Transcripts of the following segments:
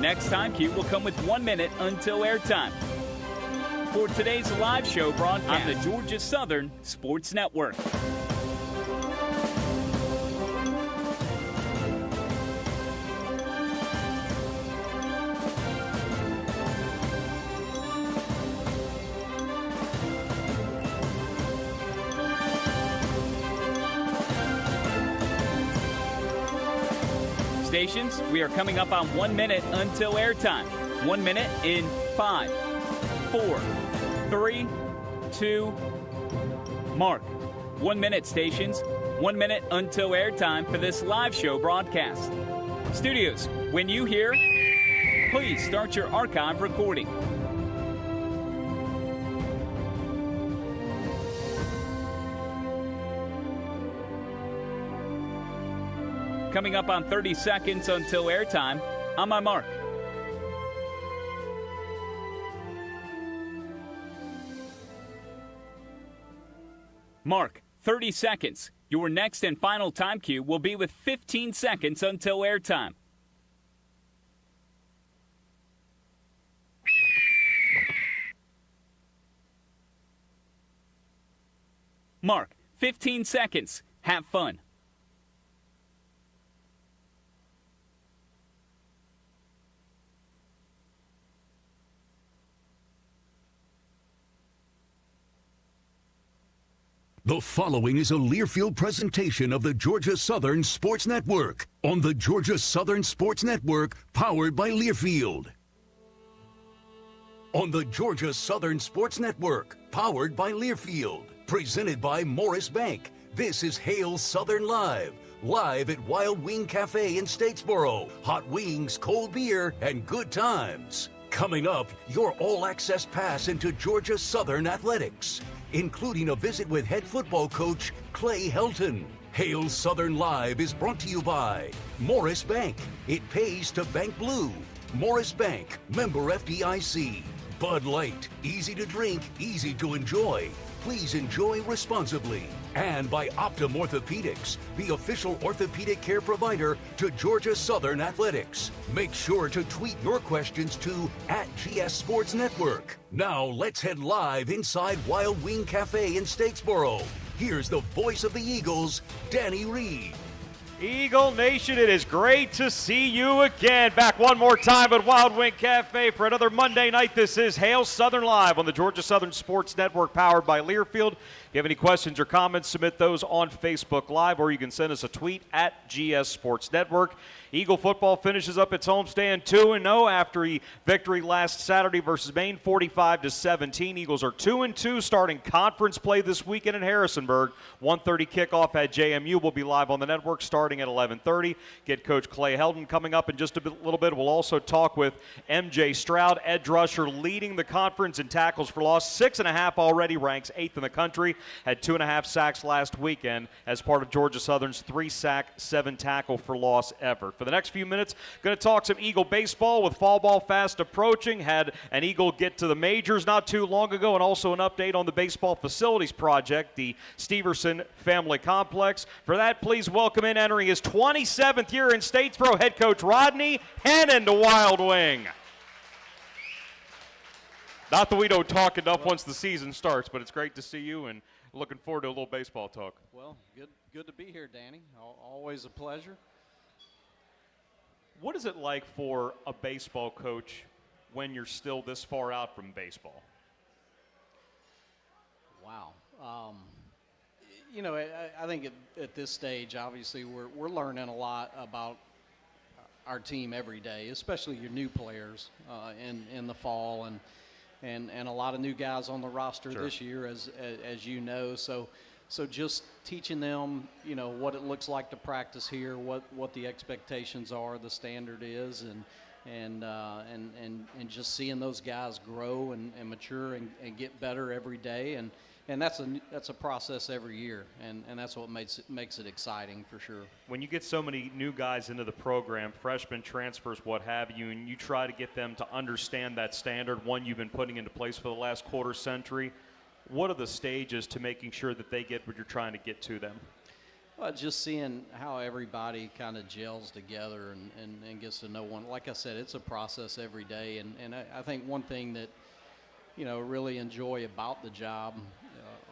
next time cue will come with 1 minute until airtime. For today's live show broadcast on the Georgia Southern Sports Network. Stations, we are coming up on 1 minute until airtime. 1 minute in 5, 4, 3, 2, mark. 1 minute, stations. 1 minute until airtime for this live show broadcast. Studios, when you hear, please start your archive recording. Coming up on 30 seconds until airtime, on my mark. Mark, 30 seconds. Your next and final time cue will be with 15 seconds until airtime. Mark, 15 seconds. Have fun. The following is a Learfield presentation of the Georgia Southern Sports Network on the Georgia Southern Sports Network, powered by Learfield. On the Georgia Southern Sports Network, powered by Learfield, presented by Morris Bank. This is Hail Southern Live at Wild Wing Cafe in Statesboro. Hot wings, cold beer, and good times. Coming up, your all-access pass into Georgia Southern athletics, including a visit with head football coach Clay Helton. Hail Southern Live is brought to you by Morris Bank. It pays to bank blue. Morris Bank, member FDIC. Bud Light, easy to drink, easy to enjoy. Please enjoy responsibly. And by Optum Orthopedics, the official orthopedic care provider to Georgia Southern Athletics. Make sure to tweet your questions to @GS Sports Network. Now let's head live inside Wild Wing Cafe in Statesboro. Here's the voice of the Eagles, Danny Reed. Eagle Nation, it is great to see you again. Back one more time at Wild Wing Cafe for another Monday night. This is Hail Southern Live on the Georgia Southern Sports Network, powered by Learfield. If you have any questions or comments, submit those on Facebook Live, or you can send us a tweet at GS Sports Network. Eagle football finishes up its homestand 2-0 after a victory last Saturday versus Maine, 45-17. Eagles are 2-2, starting conference play this weekend in Harrisonburg. 1:30 kickoff at JMU. Will be live on the network starting at 11:30. Get Coach Clay Helton coming up in just a little bit. We'll also talk with MJ Stroud, edge rusher, leading the conference in tackles for loss. 6.5 already, ranks 8th in the country. Had 2.5 sacks last weekend as part of Georgia Southern's 3-sack, 7-tackle for loss effort. For the next few minutes, going to talk some Eagle baseball with fall ball fast approaching. Had an Eagle get to the majors not too long ago, and also an update on the baseball facilities project, the Steverson Family Complex. For that, please welcome in, entering his 27th year in Statesboro, head coach Rodney Hennon to Wild Wing. Not that we don't talk enough once the season starts, but it's great to see you and looking forward to a little baseball talk. Well, good to be here, Danny. Always a pleasure. What is it like for a baseball coach when you're still this far out from baseball? Wow. I think at this stage, obviously, we're learning a lot about our team every day, especially your new players in the fall, and a lot of new guys on the roster this year, as you know. So just teaching them, what it looks like to practice here, what the expectations are, the standard is, and just seeing those guys grow and mature and get better every day, and that's a process every year, and that's what makes it exciting for sure. When you get so many new guys into the program, freshmen, transfers, what have you, and you try to get them to understand that standard, one you've been putting into place for the last quarter century, what are the stages to making sure that they get what you're trying to get to them? Well, just seeing how everybody kind of gels together and gets to know one. Like I said, it's a process every day. And I think one thing that, really enjoy about the job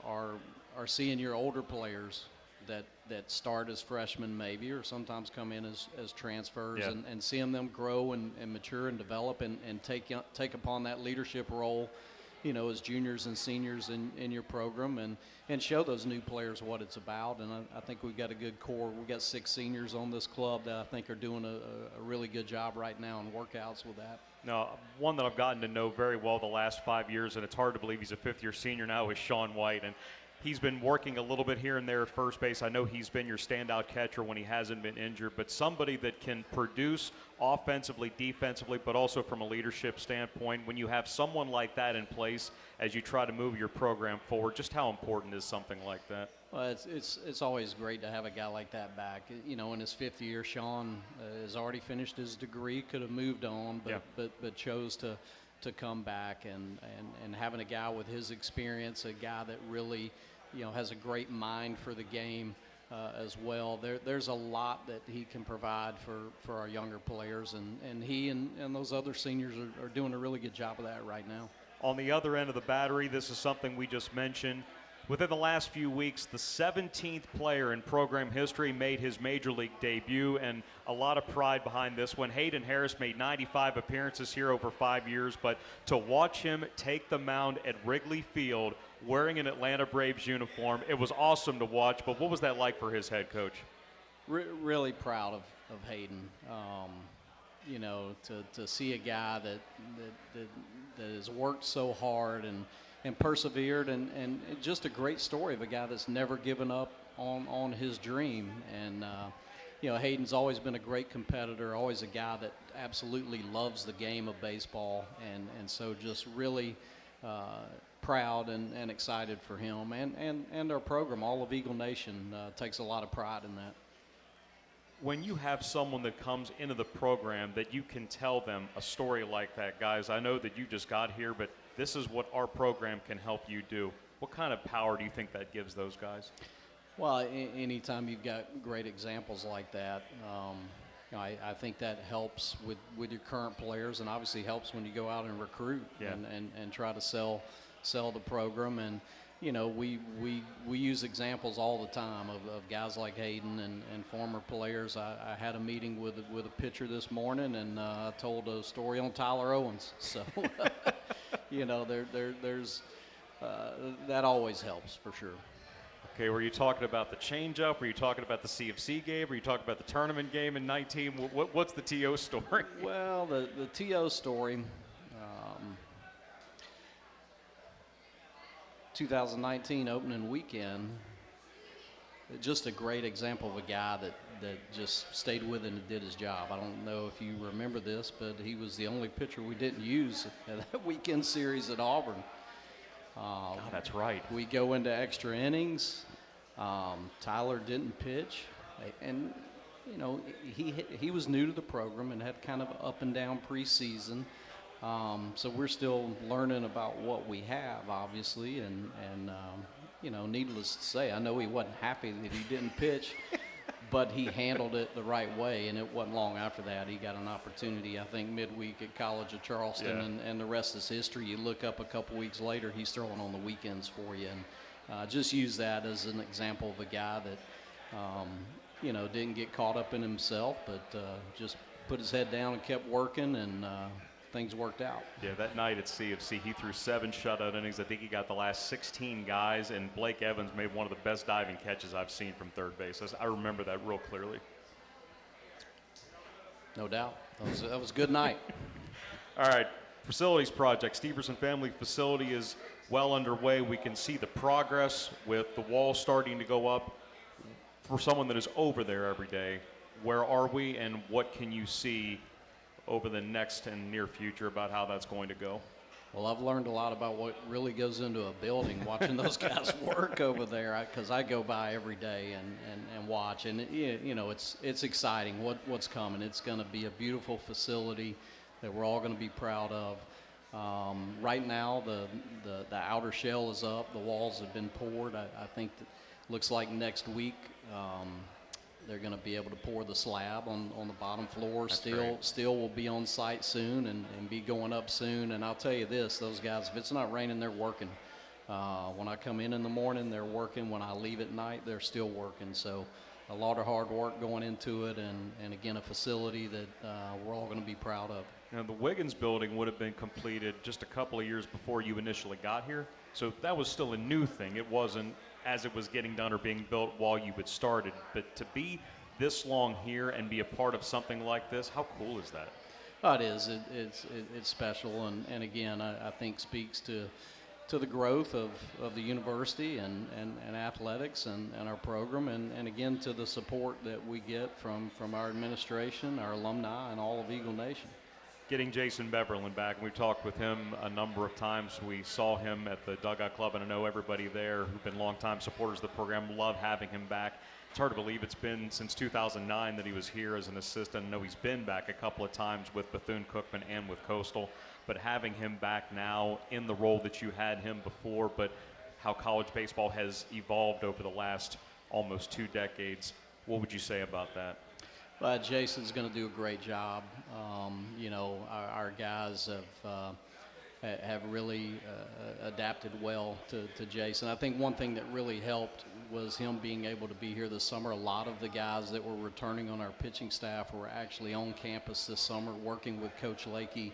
are seeing your older players that start as freshmen maybe, or sometimes come in as transfers, and seeing them grow and mature and develop and take upon that leadership role, as juniors and seniors in your program, and show those new players what it's about. And I think we've got a good core. We've got 6 seniors on this club that I think are doing a really good job right now in workouts with that. Now, one that I've gotten to know very well the last 5 years, and it's hard to believe he's a 5th-year senior now, is Sean White. And he's been working a little bit here and there at first base. I know he's been your standout catcher when he hasn't been injured, but somebody that can produce offensively, defensively, but also from a leadership standpoint. When you have someone like that in place as you try to move your program forward, just how important is something like that? Well, it's always great to have a guy like that back. In his 5th year, Sean has already finished his degree, could have moved on, but chose to come back, and having a guy with his experience, a guy that really has a great mind for the game as well. There's a lot that he can provide for our younger players, and he and those other seniors are doing a really good job of that right now. On the other end of the battery, this is something we just mentioned. Within the last few weeks, the 17th player in program history made his major league debut, and a lot of pride behind this one. Hayden Harris made 95 appearances here over 5 years, but to watch him take the mound at Wrigley Field wearing an Atlanta Braves uniform, it was awesome to watch. But what was that like for his head coach? Really proud of Hayden. To see a guy that has worked so hard and persevered, and just a great story of a guy that's never given up on his dream. And Hayden's always been a great competitor, always a guy that absolutely loves the game of baseball, and so just really proud and excited for him and our program. All of Eagle Nation takes a lot of pride in that. When you have someone that comes into the program that you can tell them a story like that, guys, I know that you just got here, but this is what our program can help you do. What kind of power do you think that gives those guys? Well, anytime you've got great examples like that, I think that helps with your current players, and obviously helps when you go out and recruit and try to sell the program. And we use examples all the time of guys like Hayden and former players. I had a meeting with a pitcher this morning, and I told a story on Tyler Owens. So, there's that always helps for sure. Okay, were you talking about the changeup? Were you talking about the CFC game? Were you talking about the tournament game in 19? What's the TO story? Well, the TO story. 2019 opening weekend, just a great example of a guy that just stayed with it and did his job. I don't know if you remember this, but he was the only pitcher we didn't use at that weekend series at Auburn. That's right. We go into extra innings. Tyler didn't pitch, and he was new to the program and had kind of an up and down preseason. So we're still learning about what we have, obviously, and needless to say, I know he wasn't happy that he didn't pitch, but he handled it the right way, and it wasn't long after that he got an opportunity, I think, midweek at College of Charleston, and the rest is history. You look up a couple weeks later, he's throwing on the weekends for you, and just use that as an example of a guy that, didn't get caught up in himself, but just put his head down and kept working, and things worked out. Yeah, that night at CFC, he threw 7 shutout innings. I think he got the last 16 guys, and Blake Evans made one of the best diving catches I've seen from third base. I remember that real clearly. No doubt. That was a good night. All right, facilities project. Steverson Family Facility is well underway. We can see the progress with the walls starting to go up. For someone that is over there every day, where are we, and what can you see over the next and near future about how that's going to go? Well, I've learned a lot about what really goes into a building watching those guys work over there, because I go by every day and watch, and it's exciting what's coming. It's going to be a beautiful facility that we're all going to be proud of. Right now, the outer shell is up. The walls have been poured. I think that looks like next week they're going to be able to pour the slab on the bottom floor. Steel will be on site soon and be going up soon. And I'll tell you this, those guys, if it's not raining, they're working. When I come in the morning, they're working. When I leave at night, they're still working. So a lot of hard work going into it, and again, a facility that we're all going to be proud of. Now, the Wiggins building would have been completed just a couple of years before you initially got here. So that was still a new thing. It wasn't as it was getting done or being built while you had started. But to be this long here and be a part of something like this, how cool is that? Oh, it is. It's special, and again, I think speaks to the growth of the university and athletics and our program, and again to the support that we get from our administration, our alumni, and all of Eagle Nation. Getting Jason Beverland back, and we talked with him a number of times. We saw him at the Dugout Club, and I know everybody there who've been longtime supporters of the program love having him back. It's hard to believe it's been since 2009 that he was here as an assistant. I know he's been back a couple of times with Bethune-Cookman and with Coastal, but having him back now in the role that you had him before, but how college baseball has evolved over the last almost 2 decades, what would you say about that? Jason's going to do a great job. Our guys have really adapted well to Jason. I think one thing that really helped was him being able to be here this summer. A lot of the guys that were returning on our pitching staff were actually on campus this summer working with Coach Lakey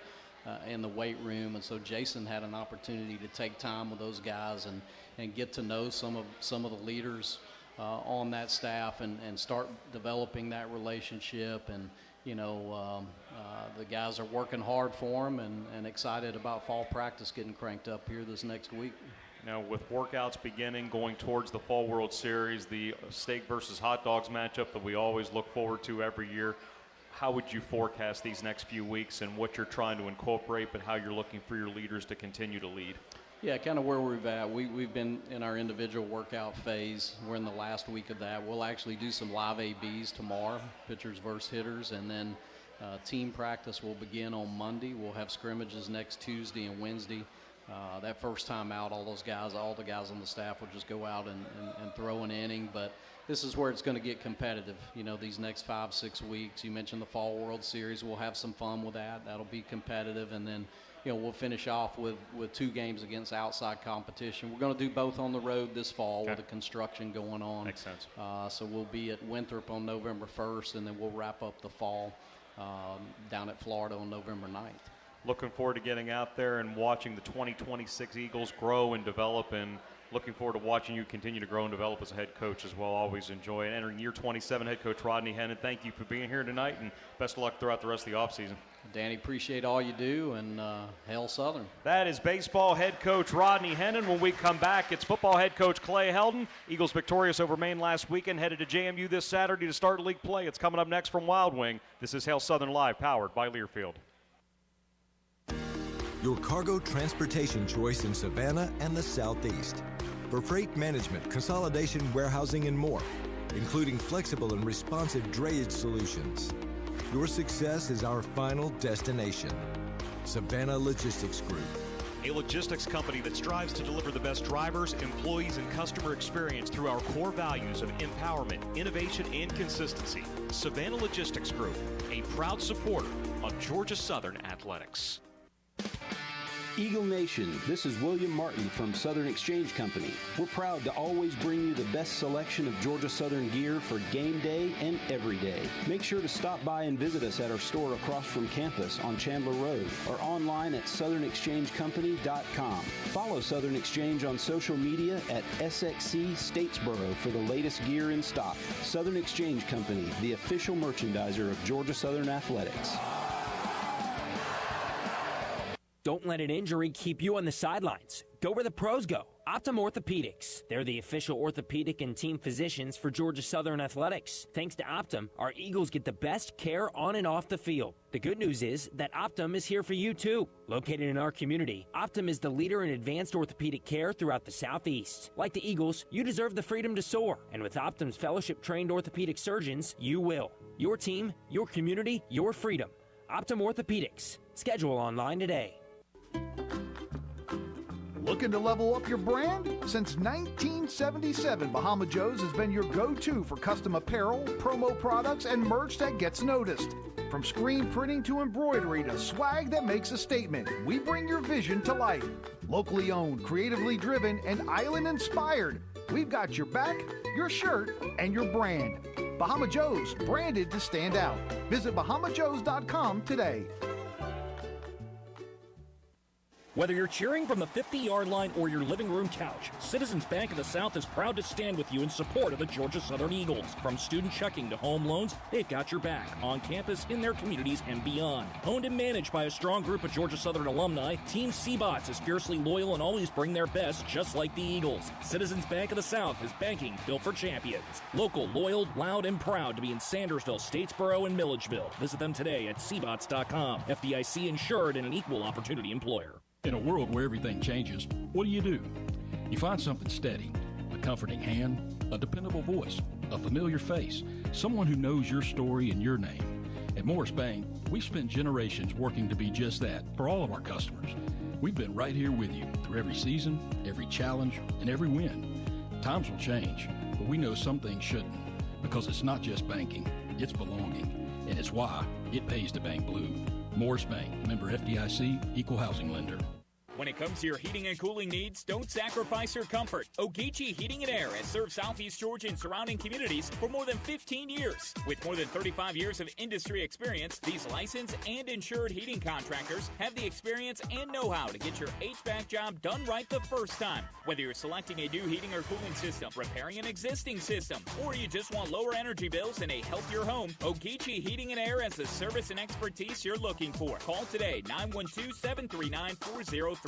in the weight room, and so Jason had an opportunity to take time with those guys and get to know some of the leaders on that staff and start developing that relationship. And the guys are working hard for him and excited about fall practice getting cranked up here this next week. Now, with workouts beginning, going towards the Fall World Series, the steak versus hot dogs matchup that we always look forward to every year, how would you forecast these next few weeks and what you're trying to incorporate, but how you're looking for your leaders to continue to lead? Yeah, kind of where we've at. We've been in our individual workout phase. We're in the last week of that. We'll actually do some live ABs tomorrow, pitchers versus hitters, and then team practice will begin on Monday. We'll have scrimmages next Tuesday and Wednesday. That first time out, all the guys on the staff will just go out and throw an inning. But this is where it's going to get competitive. These next 5-6 weeks. You mentioned the Fall World Series. We'll have some fun with that. That'll be competitive, and then we'll finish off with 2 games against outside competition. We're going to do both on the road this fall with the construction going on. Makes sense. So we'll be at Winthrop on November 1st, and then we'll wrap up the fall down at Florida on November 9th. Looking forward to getting out there and watching the 2026 Eagles grow and develop, and looking forward to watching you continue to grow and develop as a head coach as well. Always enjoy it. Entering year 27, head coach Rodney Hennon, thank you for being here tonight, and best of luck throughout the rest of the offseason. Danny, appreciate all you do, and hail Southern. That is baseball head coach Rodney Hennon. When we come back, it's football head coach Clay Helton. Eagles victorious over Maine last weekend, headed to JMU this Saturday to start league play. It's coming up next from Wild Wing. This is Hail Southern Live, powered by Learfield. Your cargo transportation choice in Savannah and the Southeast. For freight management, consolidation, warehousing, and more, including flexible and responsive drayage solutions. Your success is our final destination. Savannah Logistics Group. A logistics company that strives to deliver the best drivers, employees, and customer experience through our core values of empowerment, innovation, and consistency. Savannah Logistics Group, a proud supporter of Georgia Southern Athletics. Eagle Nation, this is William Martin from Southern Exchange Company. We're proud to always bring you the best selection of Georgia Southern gear for game day and every day. Make sure to stop by and visit us at our store across from campus on Chandler Road or online at southernexchangecompany.com. Follow Southern Exchange on social media at SXC Statesboro for the latest gear in stock. Southern Exchange Company, the official merchandiser of Georgia Southern Athletics. Don't let an injury keep you on the sidelines. Go where the pros go. Optum Orthopedics. They're the official orthopedic and team physicians for Georgia Southern Athletics. Thanks to Optum, our Eagles get the best care on and off the field. The good news is that Optum is here for you too. Located in our community, Optum is the leader in advanced orthopedic care throughout the Southeast. Like the Eagles, you deserve the freedom to soar. And with Optum's fellowship-trained orthopedic surgeons, you will. Your team, your community, your freedom. Optum Orthopedics. Schedule online today. Looking to level up your brand? Since 1977, Bahama Joe's has been your go-to for custom apparel, promo products, and merch that gets noticed. From screen printing to embroidery to swag that makes a statement, we bring your vision to life. Locally owned, creatively driven, and island-inspired, we've got your back, your shirt, and your brand. Bahama Joe's, branded to stand out. Visit bahamajoes.com today. Whether you're cheering from the 50-yard line or your living room couch, Citizens Bank of the South is proud to stand with you in support of the Georgia Southern Eagles. From student checking to home loans, they've got your back, on campus, in their communities, and beyond. Owned and managed by a strong group of Georgia Southern alumni, Team Seabots is fiercely loyal and always bring their best, just like the Eagles. Citizens Bank of the South is banking built for champions. Local, loyal, loud, and proud to be in Sandersville, Statesboro, and Milledgeville. Visit them today at Seabots.com. FDIC insured and an equal opportunity employer. In a world where everything changes, what do? You find something steady, a comforting hand, a dependable voice, a familiar face, someone who knows your story and your name. At Morris Bank, we've spent generations working to be just that for all of our customers. We've been right here with you through every season, every challenge, and every win. Times will change, but we know some things shouldn't, because it's not just banking, it's belonging, and it's why it pays to bank blue. Morris Bank, member FDIC, equal housing lender. When it comes to your heating and cooling needs, don't sacrifice your comfort. Ogeechee Heating and Air has served Southeast Georgia and surrounding communities for more than 15 years. With more than 35 years of industry experience, these licensed and insured heating contractors have the experience and know-how to get your HVAC job done right the first time. Whether you're selecting a new heating or cooling system, repairing an existing system, or you just want lower energy bills and a healthier home, Ogeechee Heating and Air has the service and expertise you're looking for. Call today, 912-739-4035.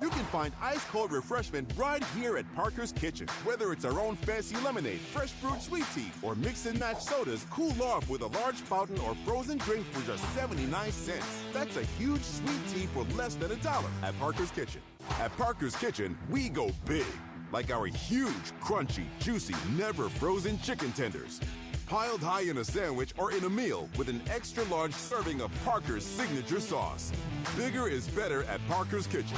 You can find ice-cold refreshment right here at Parker's Kitchen. Whether it's our own fancy lemonade, fresh brewed sweet tea, or mix and match sodas, cool off with a large fountain or frozen drink for just 79 cents. That's a huge sweet tea for less than $1 at Parker's Kitchen. At Parker's Kitchen, we go big, like our huge, crunchy, juicy, never frozen chicken tenders. Piled high in a sandwich or in a meal with an extra large serving of Parker's signature sauce. Bigger is better at Parker's Kitchen.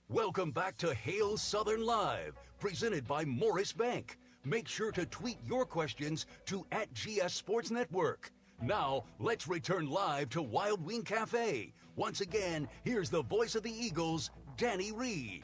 Welcome back to Hail Southern Live, presented by Morris Bank. Make sure to tweet your questions to @GS Sports Network. Now, let's return live to Wild Wing Cafe. Once again, here's the voice of the Eagles, Danny Reed.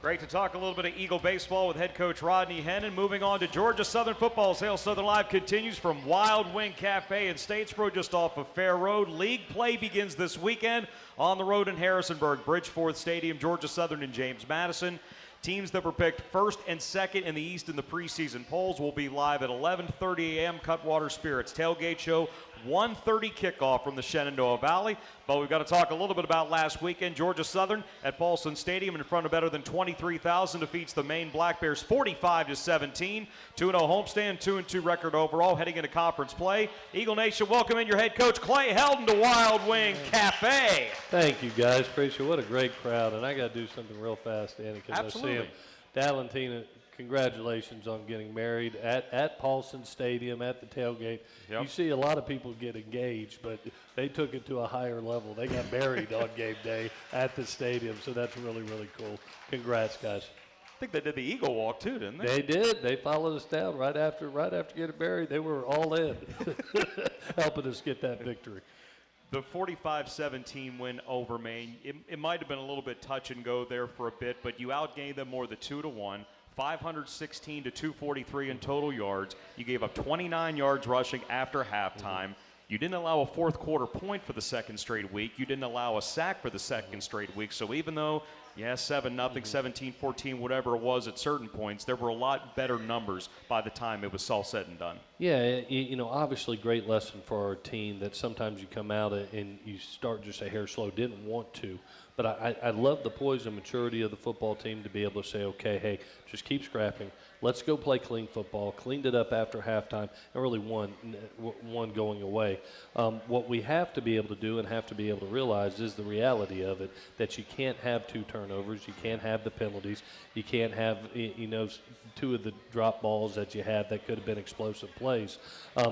Great to talk a little bit of Eagle baseball with head coach Rodney Hennon. Moving on to Georgia Southern football's Hail Southern Live continues from Wild Wing Cafe in Statesboro, just off of Fair Road. League play begins this weekend on the road in Harrisonburg, Bridgeforth Stadium, Georgia Southern and James Madison. Teams that were picked first and second in the East in the preseason polls will be live at 11:30 a.m. Cutwater Spirits tailgate show, 1:30 kickoff from the Shenandoah Valley. But we've got to talk a little bit about last weekend. Georgia Southern at Paulson Stadium in front of better than 23,000 defeats the Maine Black Bears 45-17. 2-0 homestand, 2-2 record overall heading into conference play. Eagle Nation, welcome in your head coach Clay Helton to Wild Wing Cafe. Thank you, guys. Appreciate it. What a great crowd. And I got to do something real fast, Danny, because I see him. Dallentina, congratulations on getting married at Paulson Stadium at the tailgate. Yep. You see a lot of people get engaged, but they took it to a higher level. They got married on game day at the stadium, so that's really, really cool. Congrats, guys. I think they did the Eagle Walk too, didn't they? They did. They followed us down right after getting married. They were all in, helping us get that victory. The 45-17 win over Maine, it might have been a little bit touch and go there for a bit, but you outgained them more than 2-1. 516 to 243 in total yards. You gave up 29 yards rushing after halftime. You didn't allow a fourth quarter point for the second straight week. You didn't allow a sack for the second straight week. So even though, 7-0, 17-14, whatever it was at certain points, there were a lot better numbers by the time it was all said and done. Yeah, obviously great lesson for our team that sometimes you come out and you start just a hair slow, didn't want to. But I love the poise and maturity of the football team to be able to say, okay, hey, just keep scrapping. Let's go play clean football. Cleaned it up after halftime and really won going away. What we have to be able to do and have to be able to realize is the reality of it, that you can't have 2 turnovers. You can't have the penalties. You can't have, 2 of the drop balls that you had that could have been explosive plays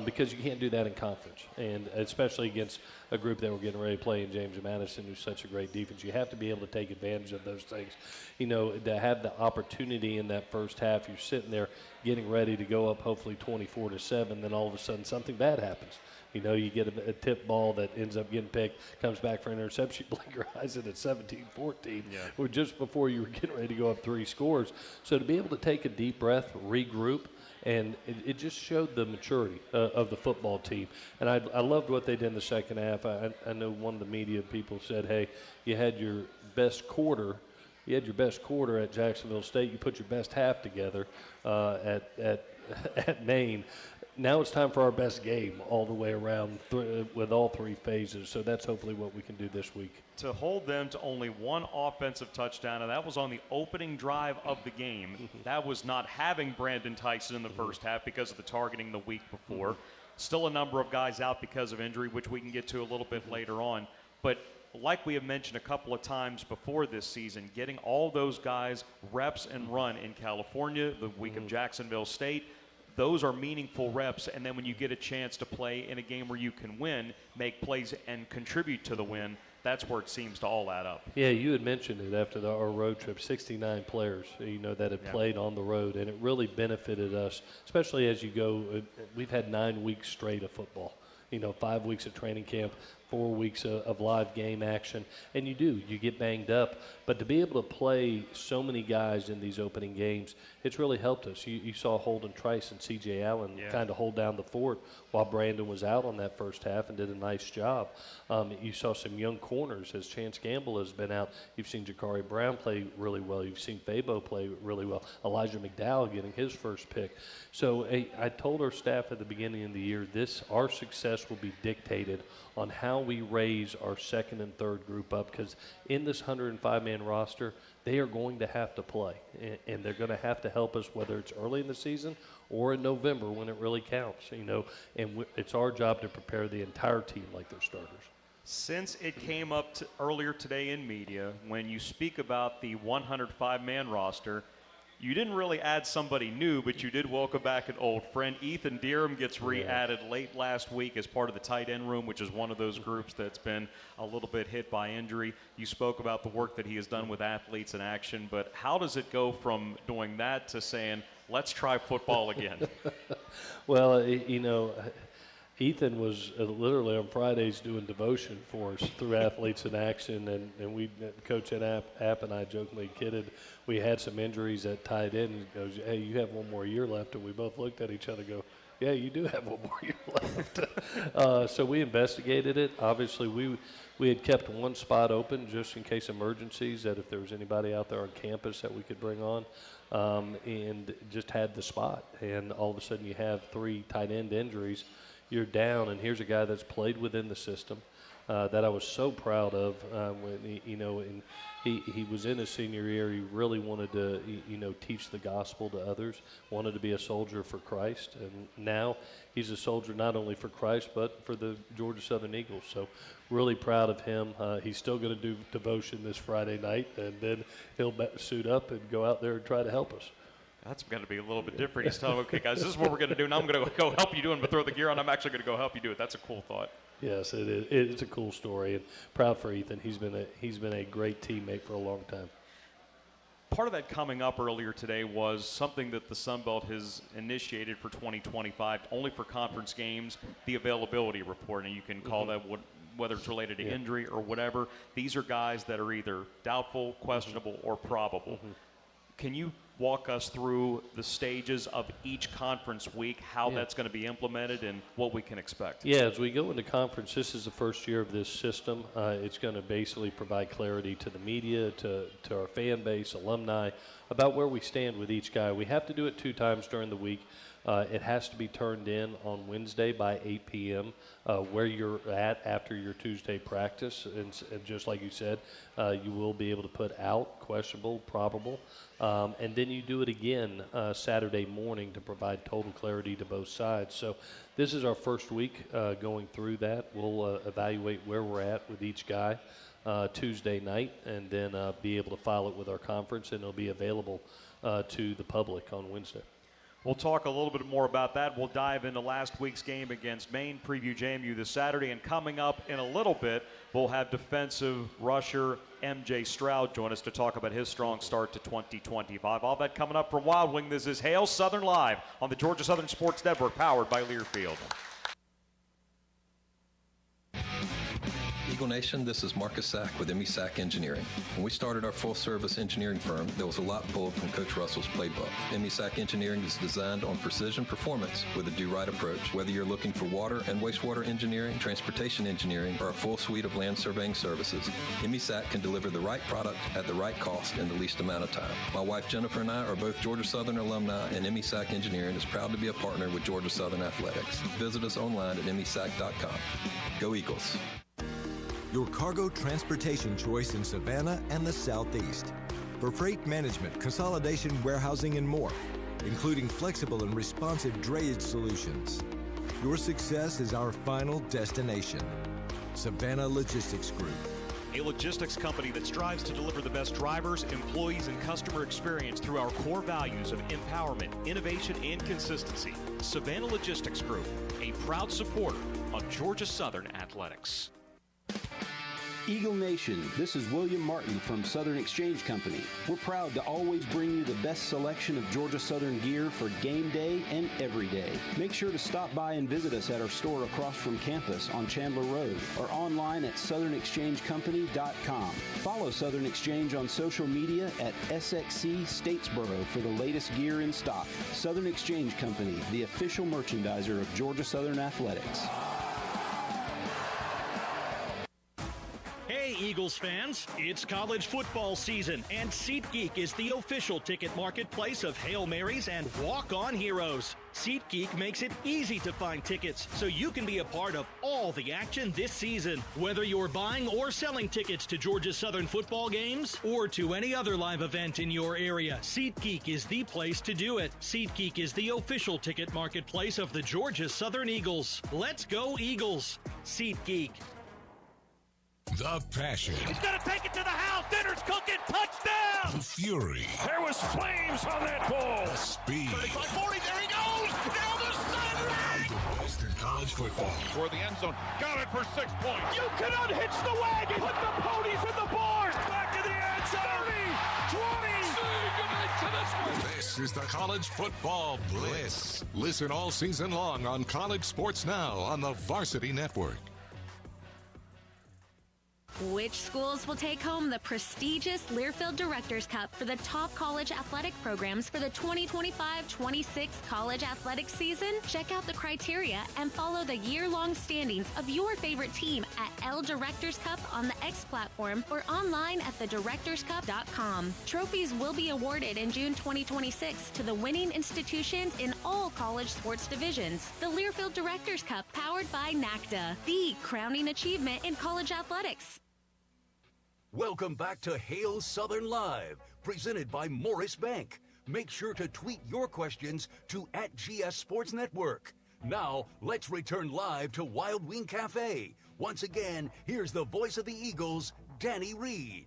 because you can't do that in conference, and especially against a group that were getting ready to play in James Madison, who's such a great defense. You have to be able to take advantage of those things. You know, to have the opportunity in that first half, you're sitting there getting ready to go up hopefully 24-7, then all of a sudden something bad happens. You know, you get a tip ball that ends up getting picked, comes back for an interception, you blink your eyes at 17-14, or just before you were getting ready to go up 3 scores. So to be able to take a deep breath, regroup, and it just showed the maturity of the football team. And I loved what they did in the second half. I know one of the media people said, hey, you had your best quarter. You had your best quarter at Jacksonville State. You put your best half together at Maine. Now it's time for our best game all the way around with all 3 phases. So that's hopefully what we can do this week. To hold them to only 1 offensive touchdown, and that was on the opening drive of the game. That was not having Brandon Tyson in the first half because of the targeting the week before. Still a number of guys out because of injury, which we can get to a little bit later on. But like we have mentioned a couple of times before this season, getting all those guys reps and run in California, the week of Jacksonville State, those are meaningful reps, and then when you get a chance to play in a game where you can win, make plays, and contribute to the win, that's where it seems to all add up. Yeah, you had mentioned it after our road trip, 69 players, that had played on the road, and it really benefited us, especially as you go. We've had 9 weeks straight of football, 5 weeks of training camp, 4 weeks of live game action, and you get banged up. But to be able to play so many guys in these opening games, it's really helped us. You saw Holden Trice and C.J. Allen kind of hold down the fort while Brandon was out on that first half and did a nice job. You saw some young corners as Chance Gamble has been out. You've seen Jakari Brown play really well. You've seen Fabo play really well. Elijah McDowell getting his first pick. So I told our staff at the beginning of the year, our success will be dictated on how we raise our second and third group up, because in this 105-man roster, they are going to have to play, and they're going to have to help us, whether it's early in the season or in November when it really counts, and it's our job to prepare the entire team like they're starters. Since it came up earlier today in media, when you speak about the 105-man roster, you didn't really add somebody new, but you did welcome back an old friend. Ethan Deerham gets re-added late last week as part of the tight end room, which is one of those groups that's been a little bit hit by injury. You spoke about the work that he has done with athletes in action, but how does it go from doing that to saying, let's try football again? Well, Ethan was literally on Fridays doing devotion for us through Athletes in Action, and we, Coach App and I jokingly kidded, we had some injuries at tight end, and he goes, hey, you have 1 more year left, and we both looked at each other and go, yeah, you do have 1 more year left. So we investigated it. Obviously, we had kept 1 spot open just in case emergencies, that if there was anybody out there on campus that we could bring on, and just had the spot. And all of a sudden you have 3 tight end injuries. You're down, and here's a guy that's played within the system that I was so proud of. When he was in his senior year, he really wanted to teach the gospel to others, wanted to be a soldier for Christ, and now he's a soldier not only for Christ but for the Georgia Southern Eagles. So really proud of him. He's still going to do devotion this Friday night, and then he'll suit up and go out there and try to help us. That's going to be a little bit different. He's telling, okay, guys, this is what we're going to do. Now I'm going to go help you do it, but throw the gear on. I'm actually going to go help you do it. That's a cool thought. Yes, it is. It's a cool story, and proud for Ethan. He's been a great teammate for a long time. Part of that coming up earlier today was something that the Sun Belt has initiated for 2025, only for conference games, the availability report, and you can call that whether it's related to injury or whatever. These are guys that are either doubtful, questionable, or probable. Can you walk us through the stages of each conference week, how that's going to be implemented, and what we can expect? Yeah, as we go into conference, this is the first year of this system. It's going to basically provide clarity to the media, to our fan base, alumni, about where we stand with each guy. We have to do it 2 times during the week. It has to be turned in on Wednesday by 8 p.m. Where you're at after your Tuesday practice. And just like you said, you will be able to put out, questionable, probable. And then you do it again Saturday morning to provide total clarity to both sides. So this is our first week going through that. We'll evaluate where we're at with each guy Tuesday night, and then be able to file it with our conference, and it'll be available to the public on Wednesday. We'll talk a little bit more about that. We'll dive into last week's game against Maine, preview JMU this Saturday, and coming up in a little bit, we'll have defensive rusher MJ Stroud join us to talk about his strong start to 2025. All that coming up from Wild Wing. This is Hail Southern Live on the Georgia Southern Sports Network, powered by Learfield. Eagle Nation, this is Marcus Sack with MESAC Engineering. When we started our full-service engineering firm, there was a lot pulled from Coach Russell's playbook. MESAC Engineering is designed on precision performance with a do-right approach. Whether you're looking for water and wastewater engineering, transportation engineering, or a full suite of land surveying services, MESAC can deliver the right product at the right cost in the least amount of time. My wife Jennifer and I are both Georgia Southern alumni, and MESAC Engineering is proud to be a partner with Georgia Southern Athletics. Visit us online at mesac.com. Go Eagles! Your cargo transportation choice in Savannah and the Southeast. For freight management, consolidation, warehousing, and more, including flexible and responsive drayage solutions. Your success is our final destination. Savannah Logistics Group. A logistics company that strives to deliver the best drivers, employees, and customer experience through our core values of empowerment, innovation, and consistency. Savannah Logistics Group, a proud supporter of Georgia Southern Athletics. Eagle Nation, this is William Martin from Southern Exchange Company. We're proud to always bring you the best selection of Georgia Southern gear for game day and every day. Make sure to stop by and visit us at our store across from campus on Chandler Road or online at southernexchangecompany.com. Follow Southern Exchange on social media at SXC Statesboro for the latest gear in stock. Southern Exchange Company, the official merchandiser of Georgia Southern Athletics. Hey Eagles fans, it's college football season and SeatGeek is the official ticket marketplace of Hail Marys and walk-on heroes. SeatGeek makes it easy to find tickets so you can be a part of all the action this season. Whether you're buying or selling tickets to Georgia Southern football games or to any other live event in your area, SeatGeek is the place to do it. SeatGeek is the official ticket marketplace of the Georgia Southern Eagles. Let's go Eagles! SeatGeek. The passion. He's going to take it to the house. Dinner's cooking. Touchdown. The fury. There was flames on that ball. The speed. 35-40. There he goes. Down the sideline. The best in college football. For the end zone. Got it for 6 points. You can unhitch the wagon. Put the ponies in the barn. Back in the end zone. 30, 20. This is the College Football Bliss. Listen all season long on College Sports Now on the Varsity Network. Which schools will take home the prestigious Learfield Directors Cup for the top college athletic programs for the 2025-26 college athletics season? Check out the criteria and follow the year-long standings of your favorite team at L Directors Cup on the X platform or online at thedirectorscup.com. Trophies will be awarded in June 2026 to the winning institutions in all college sports divisions. The Learfield Directors Cup, powered by NACDA, the crowning achievement in college athletics. Welcome back to Hail Southern Live, presented by Morris Bank. Make sure to tweet your questions to @GS Sports Network. Now, let's return live to Wild Wing Cafe. Once again, here's the voice of the Eagles, Danny Reed.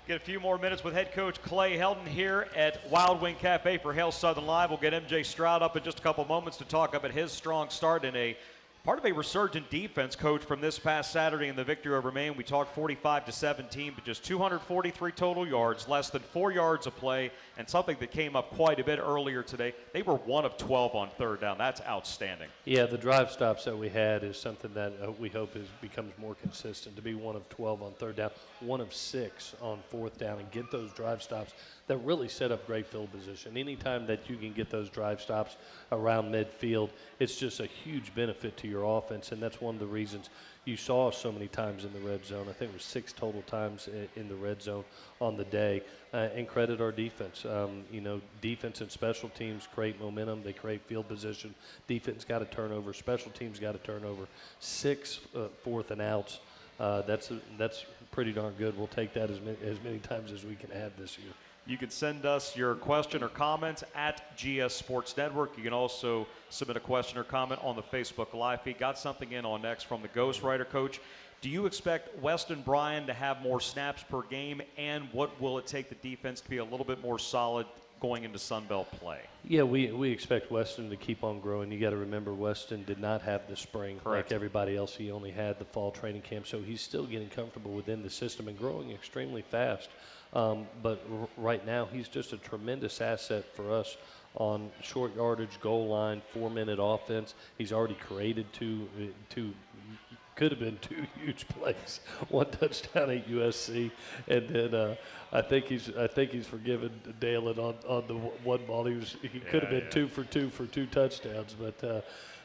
Get a few more minutes with head coach Clay Helton here at Wild Wing Cafe for Hail Southern Live. We'll get MJ Stroud up in just a couple moments to talk about his strong start in a part of a resurgent defense, coach, from this past Saturday in the victory over Maine. We talked 45-17, but just 243 total yards, less than 4 yards a play, and something that came up quite a bit earlier today. They were 1 of 12 on third down. That's outstanding. Yeah, the drive stops that we had is something that we hope becomes more consistent, to be 1 of 12 on third down, 1 of 6 on fourth down, and get those drive stops that really set up great field position. Anytime that you can get those drive stops around midfield, it's just a huge benefit to your offense, and that's one of the reasons you saw so many times in the red zone. I think it was 6 total times in the red zone on the day, and credit our defense. Defense and special teams create momentum. They create field position. Defense got a turnover. Special teams got a turnover. 6 fourth and outs. That's pretty darn good. We'll take that as many times as we can have this year. You can send us your question or comments at GS Sports Network. You can also submit a question or comment on the Facebook Live feed. Got something in on next from the Ghostwriter, Coach. Do you expect Weston Bryan to have more snaps per game, and what will it take the defense to be a little bit more solid going into Sun Belt play? Yeah, we expect Weston to keep on growing. You got to remember, Weston did not have the spring like everybody else. He only had the fall training camp, so he's still getting comfortable within the system and growing extremely fast. But right now, he's just a tremendous asset for us on short yardage, goal line, 4-minute offense. He's already created two could have been 2 huge plays, 1 touchdown at USC, and then I think he's forgiven Dalen on the one ball. He could have been 2 for 2 for 2 touchdowns,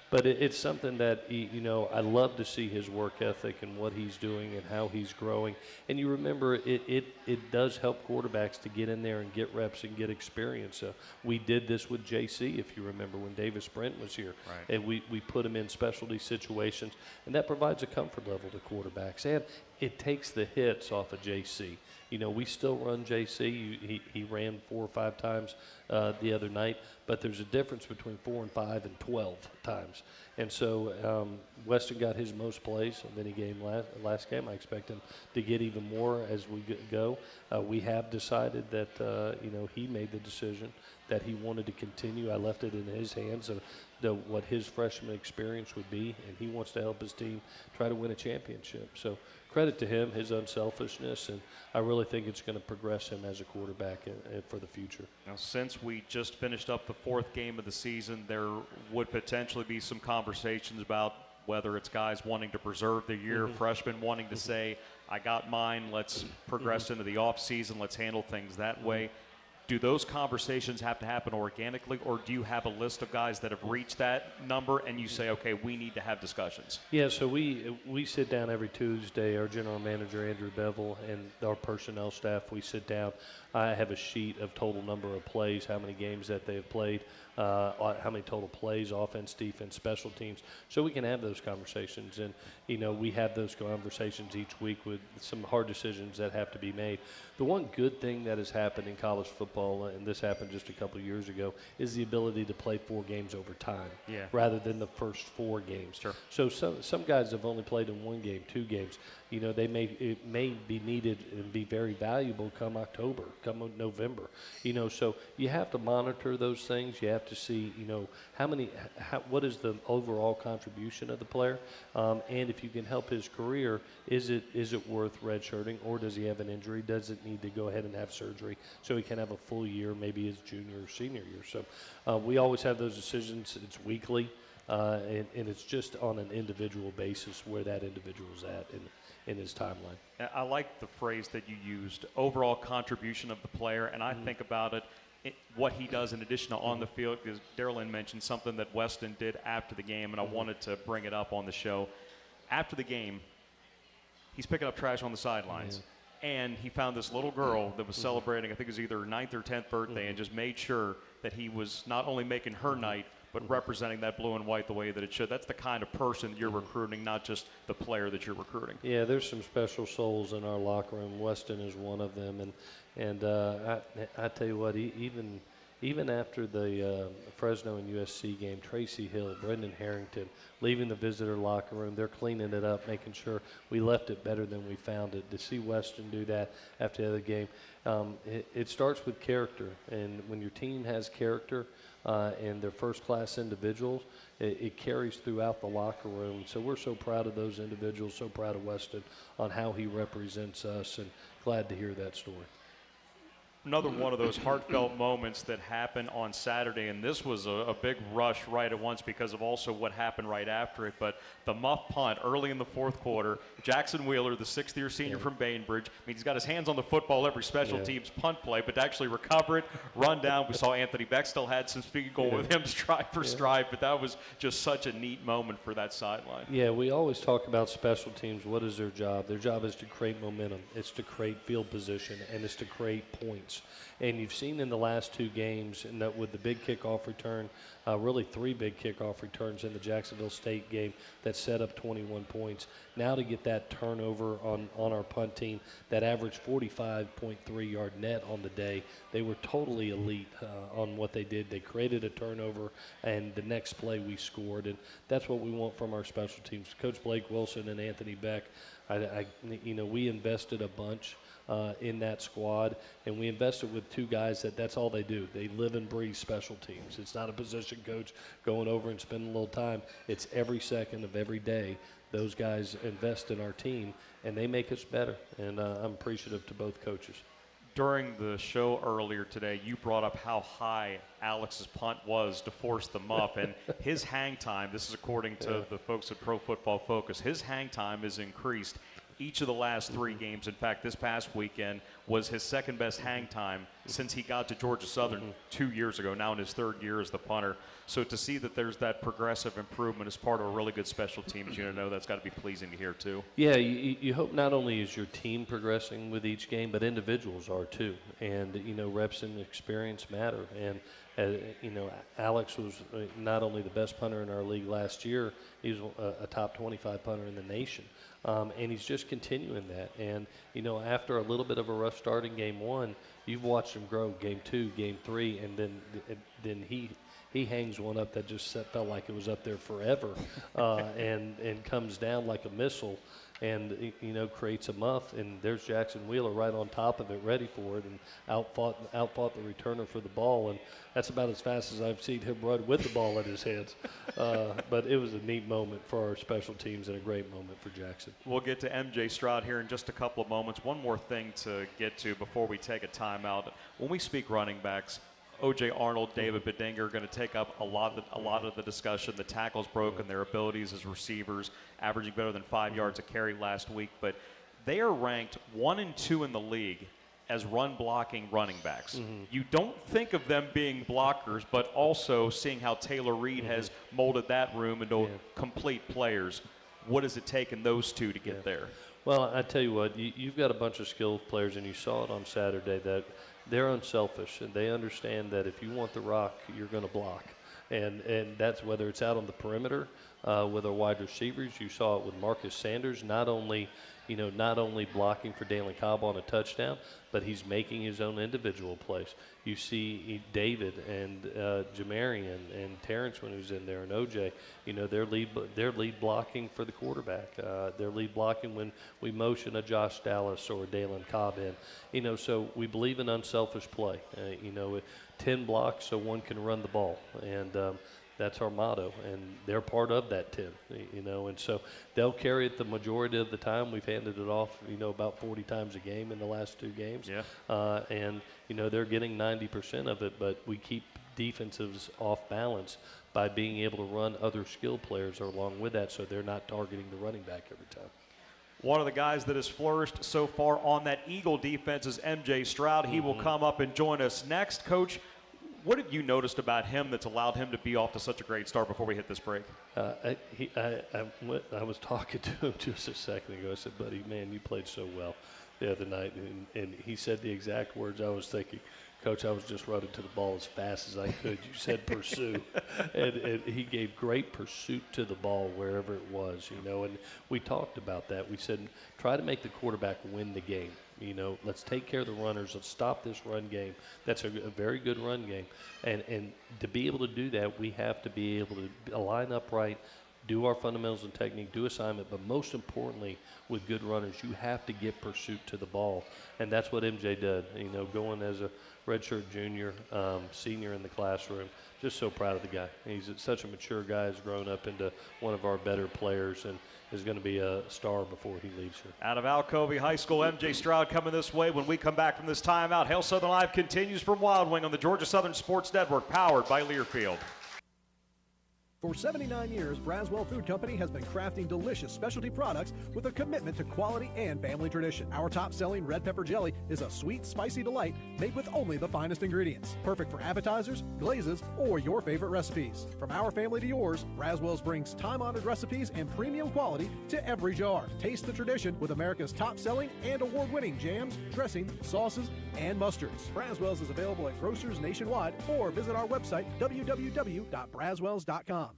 but it's something that I love to see his work ethic and what he's doing and how he's growing. And you remember, it does help quarterbacks to get in there and get reps and get experience. We did this with JC, if you remember, when Davis Brent was here. Right. And we put him in specialty situations, and that provides a comfort level to quarterbacks. And it takes the hits off of JC. We still run JC. He ran 4 or 5 times the other night, but there's a difference between 4 and 5 and 12 times. And so Weston got his most plays in any game last game. I expect him to get even more as we go. We have decided that, he made the decision that he wanted to continue. I left it in his hands of what his freshman experience would be, and he wants to help his team try to win a championship. So credit to him, his unselfishness, and I really think it's going to progress him as a quarterback for the future. Now, since we just finished up the 4th game of the season, there would potentially be some conversations about whether it's guys wanting to preserve their year, freshmen wanting to say, I got mine, let's progress into the offseason, let's handle things that way. Do those conversations have to happen organically, or do you have a list of guys that have reached that number and you say, okay, we need to have discussions? Yeah, so we sit down every Tuesday. Our general manager, Andrew Bevel, and our personnel staff, we sit down. I have a sheet of total number of plays, how many games that they have played, how many total plays, offense, defense, special teams, so we can have those conversations. And, we have those conversations each week with some hard decisions that have to be made. The one good thing that has happened in college football, and this happened just a couple of years ago, is the ability to play 4 games over time rather than the first 4 games. Sure. So some guys have only played in 1 game, 2 games. It may be needed and be very valuable come October, come November. So you have to monitor those things. You have to see, what is the overall contribution of the player, and if you can help his career, is it worth redshirting, or does he have an injury? Does it need to go ahead and have surgery so he can have a full year, maybe his junior or senior year? So we always have those decisions. It's weekly, and it's just on an individual basis where that individual's at in his timeline. I like the phrase that you used, overall contribution of the player, and I think about it, what he does in addition to on the field, because Darylyn mentioned something that Weston did after the game, and I wanted to bring it up on the show. After the game, he's picking up trash on the sidelines. And he found this little girl that was celebrating, I think it was either her 9th or 10th birthday, and just made sure that he was not only making her night, but representing that blue and white the way that it should. That's the kind of person you're recruiting, not just the player that you're recruiting. Yeah, there's some special souls in our locker room. Weston is one of them, and I tell you what, even after the Fresno and USC game, Tracy Hill, Brendan Harrington, leaving the visitor locker room, they're cleaning it up, making sure we left it better than we found it. To see Weston do that after the other game, it starts with character, and when your team has character and they're first-class individuals, it carries throughout the locker room. So we're so proud of those individuals, so proud of Weston on how he represents us, and glad to hear that story. Another one of those heartfelt moments that happened on Saturday, and this was a big rush right at once because of also what happened right after it, but the muff punt early in the 4th quarter, Jackson Wheeler, the 6th-year senior from Bainbridge, he's got his hands on the football every special teams punt play, but to actually recover it, run down, we saw Anthony Beck still had some speed going with him stride for stride, but that was just such a neat moment for that sideline. Yeah, we always talk about special teams. What is their job? Their job is to create momentum. It's to create field position, and it's to create points. And you've seen in the last 2 games, and that with the big kickoff return, really 3 big kickoff returns in the Jacksonville State game that set up 21 points. Now to get that turnover on our punt team that averaged 45.3-yard net on the day, they were totally elite on what they did. They created a turnover, and the next play we scored, and that's what we want from our special teams. Coach Blake Wilson and Anthony Beck, we invested a bunch in that squad, and we invested with 2 guys that's all they do. They live and breathe special teams. It's not a position coach going over and spending a little time. It's every second of every day those guys invest in our team, and they make us better, and I'm appreciative to both coaches. During the show earlier today, you brought up how high Alex's punt was to force them up, and his hang time, this is according to the folks at Pro Football Focus, his hang time is increased each of the last 3 games. In fact, this past weekend was his second best hang time since he got to Georgia Southern 2 years ago, now in his 3rd year as the punter. So to see that there's that progressive improvement as part of a really good special teams unit, that's got to be pleasing to hear too. Yeah, you hope not only is your team progressing with each game, but individuals are too. And, reps and experience matter. And, Alex was not only the best punter in our league last year, he was a top 25 punter in the nation. And he's just continuing that. And, after a little bit of a rough start in game 1, you've watched him grow game 2, game 3, and then he hangs one up that just felt like it was up there forever, and comes down like a missile, and creates a muff. And there's Jackson Wheeler right on top of it, ready for it, and outfought the returner for the ball. And that's about as fast as I've seen him run with the ball in his hands. But it was a neat moment for our special teams and a great moment for Jackson. We'll get to MJ Stroud here in just a couple of moments. One more thing to get to before we take a timeout. When we speak running backs, O.J. Arnold, David Bedinga are going to take up a lot of the discussion. The tackles broken, their abilities as receivers, averaging better than 5 yards a carry last week. But they are ranked 1 and 2 in the league as run-blocking running backs. You don't think of them being blockers, but also seeing how Taylor Reed has molded that room into complete players. What does it take in those 2 to get there? Well, I tell you what, you've got a bunch of skilled players, and you saw it on Saturday, that they're unselfish, and they understand that if you want the rock, you're going to block. And that's whether it's out on the perimeter with our wide receivers. You saw it with Marcus Sanders, not only blocking for Dalen Cobb on a touchdown, but he's making his own individual plays. You see David and Jamarian and Terrence when he was in there, and OJ, their lead blocking for the quarterback. Their lead blocking when we motion a Josh Dallas or a Dalen Cobb in. So we believe in unselfish play. 10 blocks so one can run the ball, and that's our motto, and they're part of that 10, and so they'll carry it the majority of the time. We've handed it off, about 40 times a game in the last 2 games. And they're getting 90% of it, but we keep defensives off balance by being able to run other skilled players along with that, so they're not targeting the running back every time. One of the guys that has flourished so far on that Eagle defense is MJ Stroud. He will come up and join us next. Coach, what have you noticed about him that's allowed him to be off to such a great start before we hit this break? I was talking to him just a second ago. I said, buddy, man, you played so well the other night. And he said the exact words I was thinking. Coach, I was just running to the ball as fast as I could. You said pursue. and he gave great pursuit to the ball wherever it was, and we talked about that. We said, try to make the quarterback win the game. Let's take care of the runners. Let's stop this run game. That's a very good run game. And to be able to do that, we have to be able to line up right, do our fundamentals and technique, do assignment, but most importantly, with good runners, you have to get pursuit to the ball. And that's what MJ did, going as a redshirt junior, senior in the classroom. Just so proud of the guy. He's such a mature guy, has grown up into one of our better players, and is going to be a star before he leaves here. Out of Alcovey High School, MJ Stroud coming this way. When we come back from this timeout, Hail Southern Live continues from Wild Wing on the Georgia Southern Sports Network, powered by Learfield. For 79 years, Braswell Food Company has been crafting delicious specialty products with a commitment to quality and family tradition. Our top-selling red pepper jelly is a sweet, spicy delight made with only the finest ingredients. Perfect for appetizers, glazes, or your favorite recipes. From our family to yours, Braswell's brings time-honored recipes and premium quality to every jar. Taste the tradition with America's top-selling and award-winning jams, dressings, sauces, and mustards. Braswell's is available at grocers nationwide, or visit our website, www.braswells.com.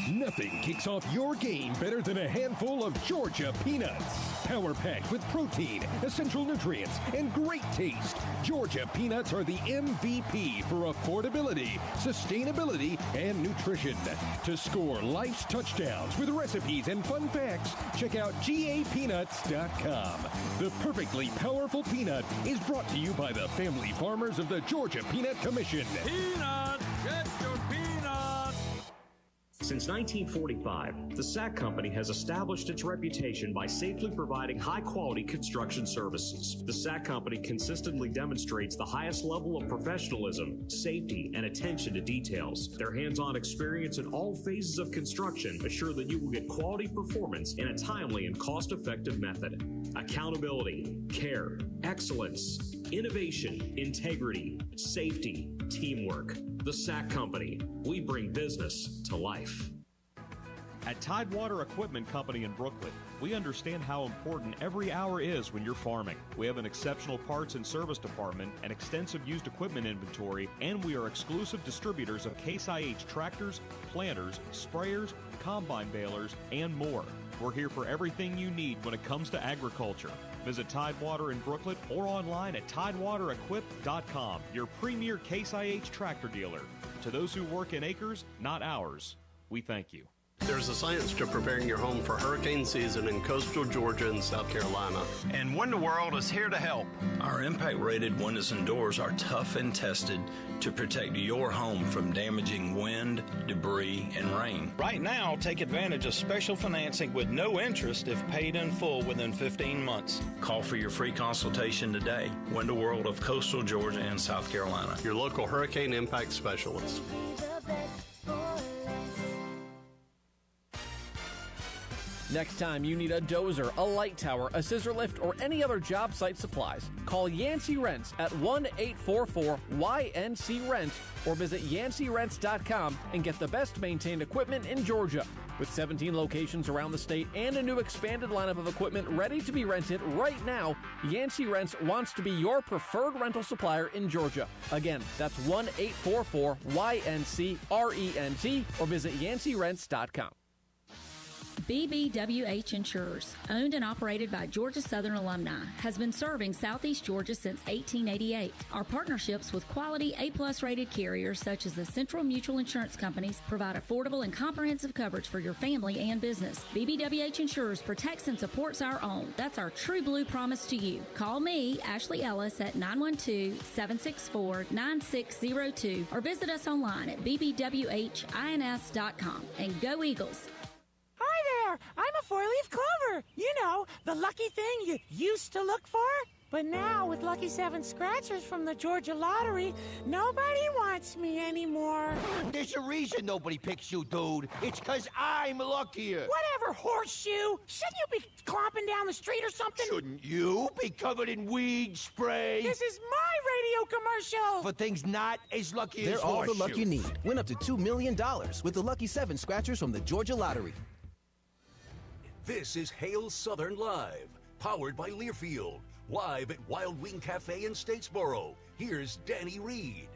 Nothing kicks off your game better than a handful of Georgia peanuts. Power-packed with protein, essential nutrients, and great taste, Georgia peanuts are the MVP for affordability, sustainability, and nutrition. To score life's touchdowns with recipes and fun facts, check out GAPeanuts.com. The perfectly powerful peanut is brought to you by the family farmers of the Georgia Peanut Commission. Peanut! Get your peanut! Since 1945, the Sack Company has established its reputation by safely providing high-quality construction services. The Sack Company consistently demonstrates the highest level of professionalism, safety, and attention to details. Their hands-on experience in all phases of construction assure that you will get quality performance in a timely and cost-effective method. Accountability, care, excellence, innovation, integrity, safety, teamwork. The Sack Company. We bring business to life. At Tidewater Equipment Company in Brooklyn, we understand how important every hour is when you're farming. We have an exceptional parts and service department, an extensive used equipment inventory, and we are exclusive distributors of Case IH tractors, planters, sprayers, combine balers, and more. We're here for everything you need when it comes to agriculture. Visit Tidewater in Brooklyn or online at TidewaterEquip.com, your premier Case IH tractor dealer. To those who work in acres, not ours, we thank you. There's a science to preparing your home for hurricane season in coastal Georgia and South Carolina. And Window World is here to help. Our impact-rated windows and doors are tough and tested to protect your home from damaging wind, debris, and rain. Right now, take advantage of special financing with no interest if paid in full within 15 months. Call for your free consultation today. Window World of coastal Georgia and South Carolina. Your local hurricane impact specialist. Next time you need a dozer, a light tower, a scissor lift, or any other job site supplies, call Yancey Rents at 1-844-YNC-RENT or visit YanceyRents.com and get the best maintained equipment in Georgia. With 17 locations around the state and a new expanded lineup of equipment ready to be rented right now, Yancey Rents wants to be your preferred rental supplier in Georgia. Again, that's 1-844-YNC-RENT or visit YanceyRents.com. BBWH Insurers, owned and operated by Georgia Southern alumni, has been serving Southeast Georgia since 1888. Our partnerships with quality A-plus rated carriers such as the Central Mutual Insurance Companies provide affordable and comprehensive coverage for your family and business. BBWH Insurers protects and supports our own. That's our true blue promise to you. Call me, Ashley Ellis, at 912-764-9602 or visit us online at bbwhins.com. And go Eagles! Hi there, I'm a four-leaf clover. You know, the lucky thing you used to look for. But now, with Lucky 7 scratchers from the Georgia Lottery, nobody wants me anymore. There's a reason nobody picks you, dude. It's 'cause I'm luckier. Whatever, horseshoe. Shouldn't you be clomping down the street or something? Shouldn't you be covered in weed spray? This is my radio commercial. For things not as lucky as They're all the luck horseshoe. you need. Win up to $2 million with the Lucky 7 scratchers from the Georgia Lottery. This is Hail Southern Live, powered by Learfield, live at Wild Wing Cafe in Statesboro. Here's Danny Reed.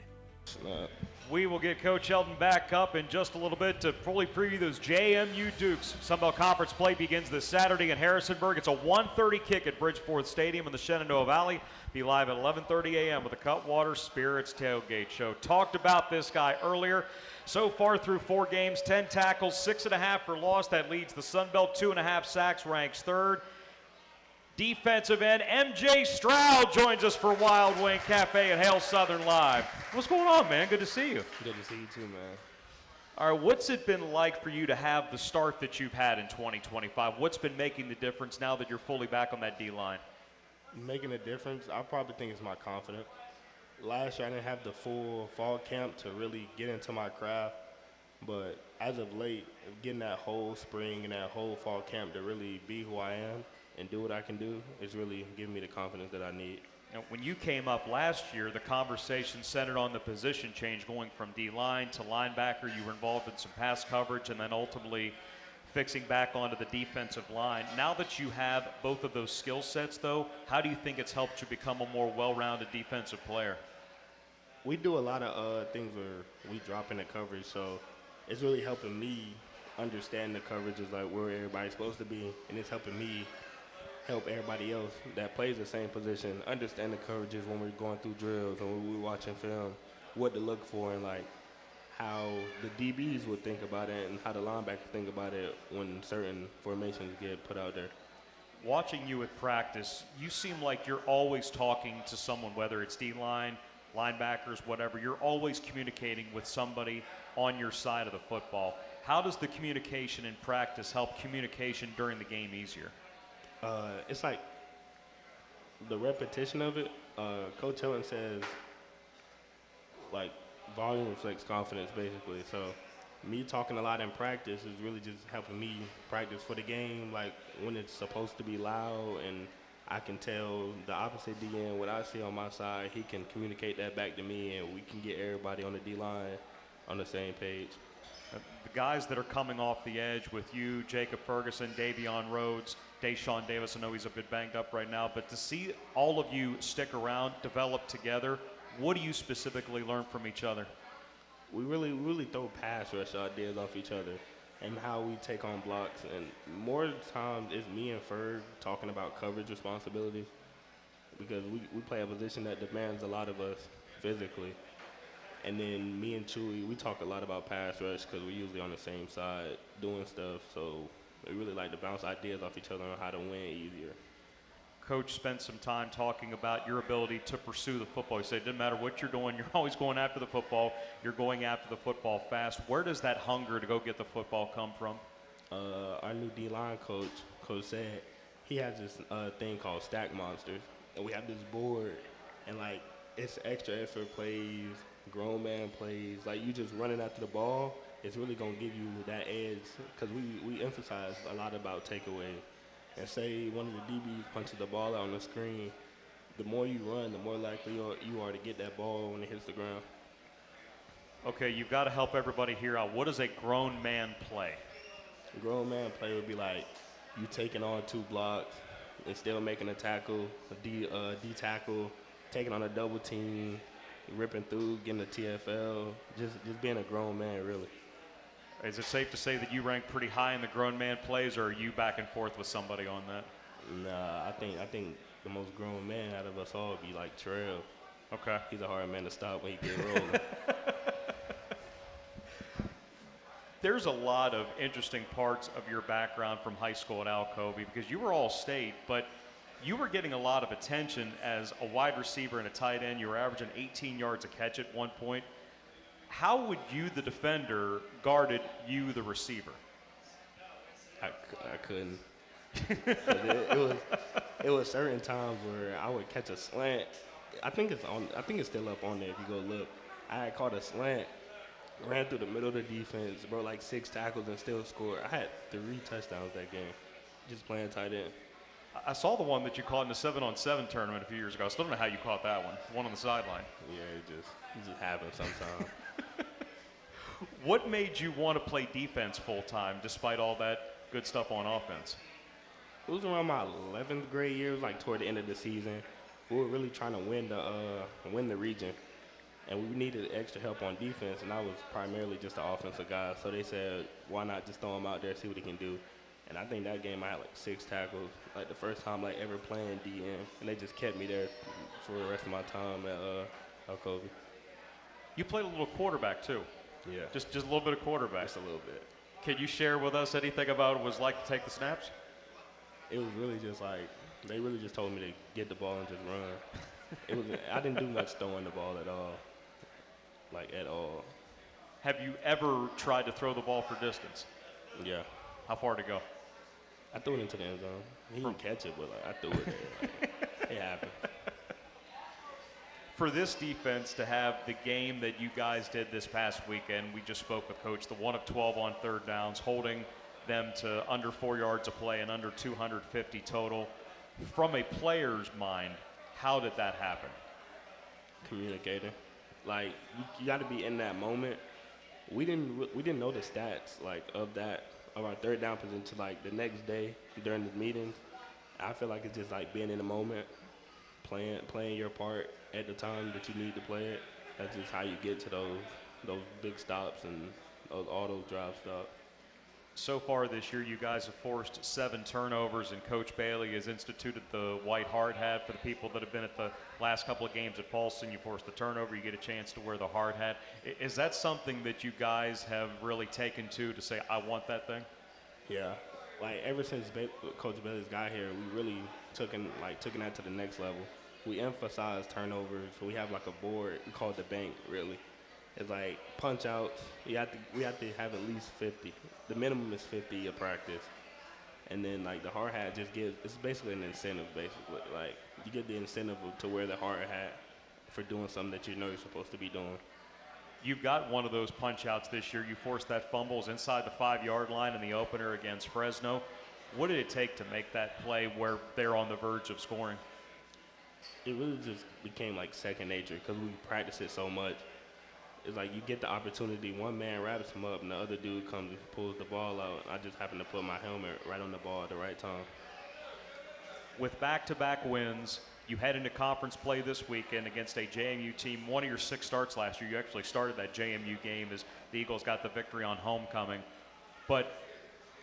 We will get Coach Helton back up in just a little bit to fully preview those JMU Dukes. Sunbelt Conference play begins this Saturday in Harrisonburg. It's a 1:30 kick at Bridgeforth Stadium in the Shenandoah Valley. Be live at 11:30 a.m. with the Cutwater Spirits Tailgate Show. Talked about this guy earlier. So far through 4 games, 10 tackles, 6.5 for loss. That leads the Sunbelt, 2.5 sacks, ranks third. Defensive end, MJ Stroud joins us for Wild Wing Cafe at Hail Southern Live. What's going on, man? Good to see you. Good to see you too, man. All right, what's it been like for you to have the start that you've had in 2025? What's been making the difference now that you're fully back on that D-line? Making a difference, I probably think it's my confidence. Last year, I didn't have the full fall camp to really get into my craft, but as of late, getting that whole spring and that whole fall camp to really be who I am and do what I can do is really giving me the confidence that I need. Now, when you came up last year, the conversation centered on the position change, going from D-line to linebacker. You were involved in some pass coverage and then ultimately fixing back onto the defensive line. Now that you have both of those skill sets, though, how do you think it's helped you become a more well-rounded defensive player? We do a lot of things where we drop in the coverage, so it's really helping me understand the coverage is like where everybody's supposed to be, and it's helping me help everybody else that plays the same position understand the coverages when we're going through drills and when we're watching film, what to look for, and like how the DBs would think about it and how the linebackers think about it when certain formations get put out there. Watching you at practice, you seem like you're always talking to someone, whether it's D-line, linebackers, whatever. You're always communicating with somebody on your side of the football. How does the communication in practice help communication during the game easier? It's like the repetition of it. Coach Helton says, like, volume reflects confidence, basically. So me talking a lot in practice is really just helping me practice for the game, like when it's supposed to be loud, and I can tell the opposite DN what I see on my side. He can communicate that back to me, and we can get everybody on the D-line on the same page. The guys that are coming off the edge with you, Jacob Ferguson, Davion Rhodes, Deshaun Davis, I know he's a bit banged up right now, but to see all of you stick around, develop together, what do you specifically learn from each other? We really throw pass rush ideas off each other and how we take on blocks. And more times it's me and Ferg talking about coverage responsibilities because we play a position that demands a lot of us physically. And then me and Chewy, we talk a lot about pass rush because we're usually on the same side doing stuff. So we really like to bounce ideas off each other on how to win easier. Coach spent some time talking about your ability to pursue the football. He said it doesn't matter what you're doing, you're always going after the football. You're going after the football fast. Where does that hunger to go get the football come from? Our new D-line coach, Coach said, he has this thing called Stack Monsters. And we have this board, and, like, it's extra effort plays, grown man plays. Like, you just running after the ball, it's really going to give you that edge because we emphasize a lot about takeaways. And say one of the DBs punches the ball out on the screen, the more you run, the more likely you are to get that ball when it hits the ground. Okay, you've got to help everybody here out. What is a grown man play? A grown man play would be like you taking on 2 blocks and still making a tackle, a D tackle, taking on a double team, ripping through, getting a TFL, just being a grown man, really. Is it safe to say that you rank pretty high in the grown man plays, or are you back and forth with somebody on that? Nah, I think the most grown man out of us all would be like Trail. Okay. He's a hard man to stop when he get rolling. There's a lot of interesting parts of your background from high school at Alcovy because you were all state, but you were getting a lot of attention as a wide receiver and a tight end. You were averaging 18 yards a catch at one point. How would you, the defender, guarded you, the receiver? I couldn't. it was certain times where I would catch a slant. I think it's still up on there if you go look. I had caught a slant, ran through the middle of the defense, broke like 6 tackles and still scored. I had 3 touchdowns that game, just playing tight end. I saw the one that you caught in the 7-on-7 tournament a few years ago. I still don't know how you caught that one. The one on the sideline. Yeah, it just happens sometimes. What made you want to play defense full time despite all that good stuff on offense? It was around my 11th grade year. It was like toward the end of the season. We were really trying to win the region, and we needed extra help on defense. And I was primarily just an offensive guy, so they said, "Why not just throw him out there, see what he can do?" And I think that game I had like 6 tackles, like the first time like ever playing DN, and they just kept me there for the rest of my time at Alcovy. You played a little quarterback too. Yeah. Just a little bit of quarterback. Just a little bit. Can you share with us anything about what it was like to take the snaps? It was really just like, they really just told me to get the ball and just run. I didn't do much throwing the ball at all. Like, at all. Have you ever tried to throw the ball for distance? Yeah. How far to go? I threw it into the end zone. He didn't catch it, but like, I threw it there. Like, it happened. For this defense to have the game that you guys did this past weekend, we just spoke with Coach, the 1 of 12 on third downs, holding them to under 4 yards a play and under 250 total. From a player's mind, how did that happen? Communicating. Like, you got to be in that moment. We didn't know the stats like of our third down position to like the next day during the meetings. I feel like it's just like being in the moment, playing your part at the time that you need to play it. That's just how you get to those big stops and all those drive stops. So far this year, you guys have forced 7 turnovers, and Coach Bailey has instituted the white hard hat for the people that have been at the last couple of games at Paulson. You force the turnover, you get a chance to wear the hard hat. Is that something that you guys have really taken to say, I want that thing? Yeah. Like, ever since Coach Bailey's got here, we really taken that to the next level. We emphasize turnovers. So we have like a board we call it the bank, really. It's like punch outs. We have to have at least 50. The minimum is 50 a practice. And then like the hard hat just it's basically an incentive basically. Like you get the incentive to wear the hard hat for doing something that you know you're supposed to be doing. You've got one of those punch outs this year. You forced that fumbles inside the 5-yard line in the opener against Fresno. What did it take to make that play where they're on the verge of scoring? It really just became like second nature because we practice it so much. It's like you get the opportunity, one man wraps him up, and the other dude comes and pulls the ball out. I just happen to put my helmet right on the ball at the right time. With back-to-back wins, you head into conference play this weekend against a JMU team. One of your 6 starts last year, you actually started that JMU game as the Eagles got the victory on homecoming. But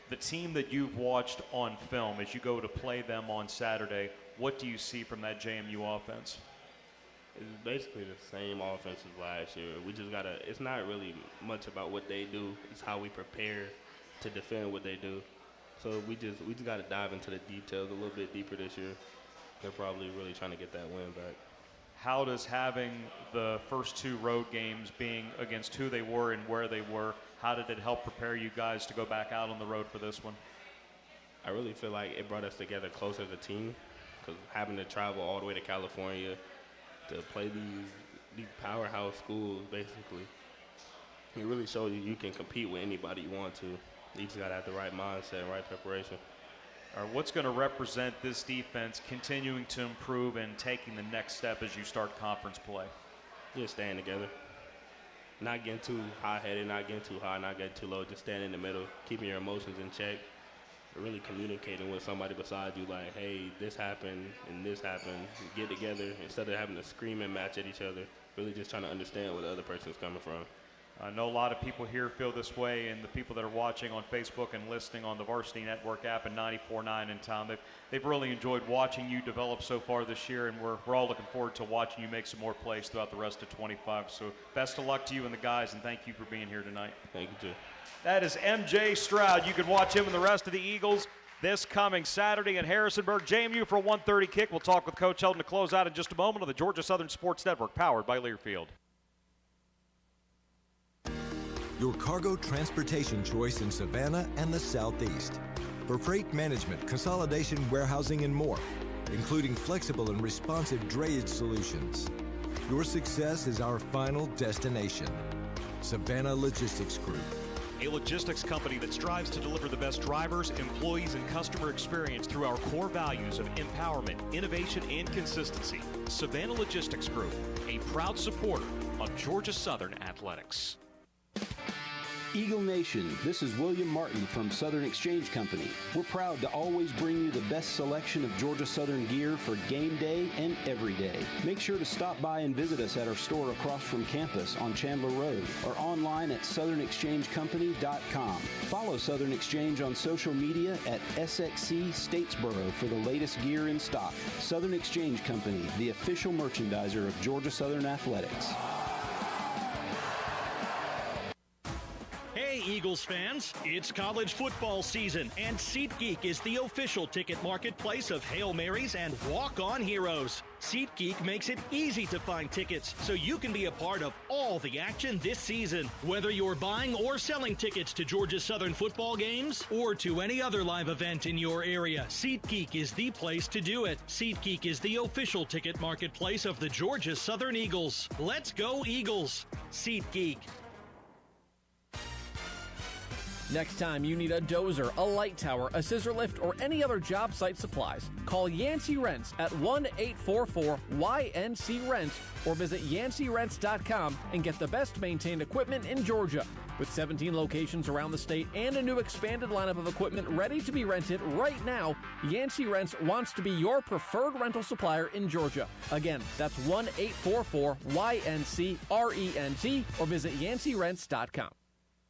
the team that you've watched on film, as you go to play them on Saturday, what do you see from that JMU offense? It's basically the same offense as last year. We just it's not really much about what they do. It's how we prepare to defend what they do. So we just got to dive into the details a little bit deeper this year. They're probably really trying to get that win back. How does having the first 2 road games being against who they were and where they were, how did it help prepare you guys to go back out on the road for this one? I really feel like it brought us together closer as a team because having to travel all the way to California to play these powerhouse schools, basically, it really shows you can compete with anybody you want to. You just got to have the right mindset, right preparation. All right, what's going to represent this defense continuing to improve and taking the next step as you start conference play? Just staying together. Not getting too high-headed, not getting too high, not getting too low. Just staying in the middle, keeping your emotions in check. Really communicating with somebody beside you like, hey, this happened and this happened. Get together instead of having to scream and match at each other. Really just trying to understand where the other person's coming from. I know a lot of people here feel this way, and the people that are watching on Facebook and listening on the Varsity Network app and 94.9 in town, they've really enjoyed watching you develop so far this year, and we're all looking forward to watching you make some more plays throughout the rest of 25. So best of luck to you and the guys, and thank you for being here tonight. Thank you, too. That is MJ Stroud. You can watch him and the rest of the Eagles this coming Saturday in Harrisonburg. JMU for a 1:30 kick. We'll talk with Coach Helton to close out in just a moment on the Georgia Southern Sports Network, powered by Learfield. Your cargo transportation choice in Savannah and the Southeast. For freight management, consolidation, warehousing, and more, including flexible and responsive drayage solutions. Your success is our final destination. Savannah Logistics Group. A logistics company that strives to deliver the best drivers, employees, and customer experience through our core values of empowerment, innovation, and consistency. Savannah Logistics Group, a proud supporter of Georgia Southern Athletics. Eagle Nation, this is William Martin from Southern Exchange Company. We're proud to always bring you the best selection of Georgia Southern gear for game day and every day. Make sure to stop by and visit us at our store across from campus on Chandler Road or online at southernexchangecompany.com. Follow Southern Exchange on social media at SXC Statesboro for the latest gear in stock. Southern Exchange Company, the official merchandiser of Georgia Southern Athletics. Hey, Eagles fans, it's college football season, and SeatGeek is the official ticket marketplace of Hail Marys and walk-on heroes. SeatGeek makes it easy to find tickets so you can be a part of all the action this season. Whether you're buying or selling tickets to Georgia Southern football games or to any other live event in your area, SeatGeek is the place to do it. SeatGeek is the official ticket marketplace of the Georgia Southern Eagles. Let's go Eagles! SeatGeek. Next time you need a dozer, a light tower, a scissor lift, or any other job site supplies, call Yancey Rents at 1-844-YNC-RENT or visit YanceyRents.com and get the best maintained equipment in Georgia. With 17 locations around the state and a new expanded lineup of equipment ready to be rented right now, Yancey Rents wants to be your preferred rental supplier in Georgia. Again, that's 1-844-YNC-RENT or visit YanceyRents.com.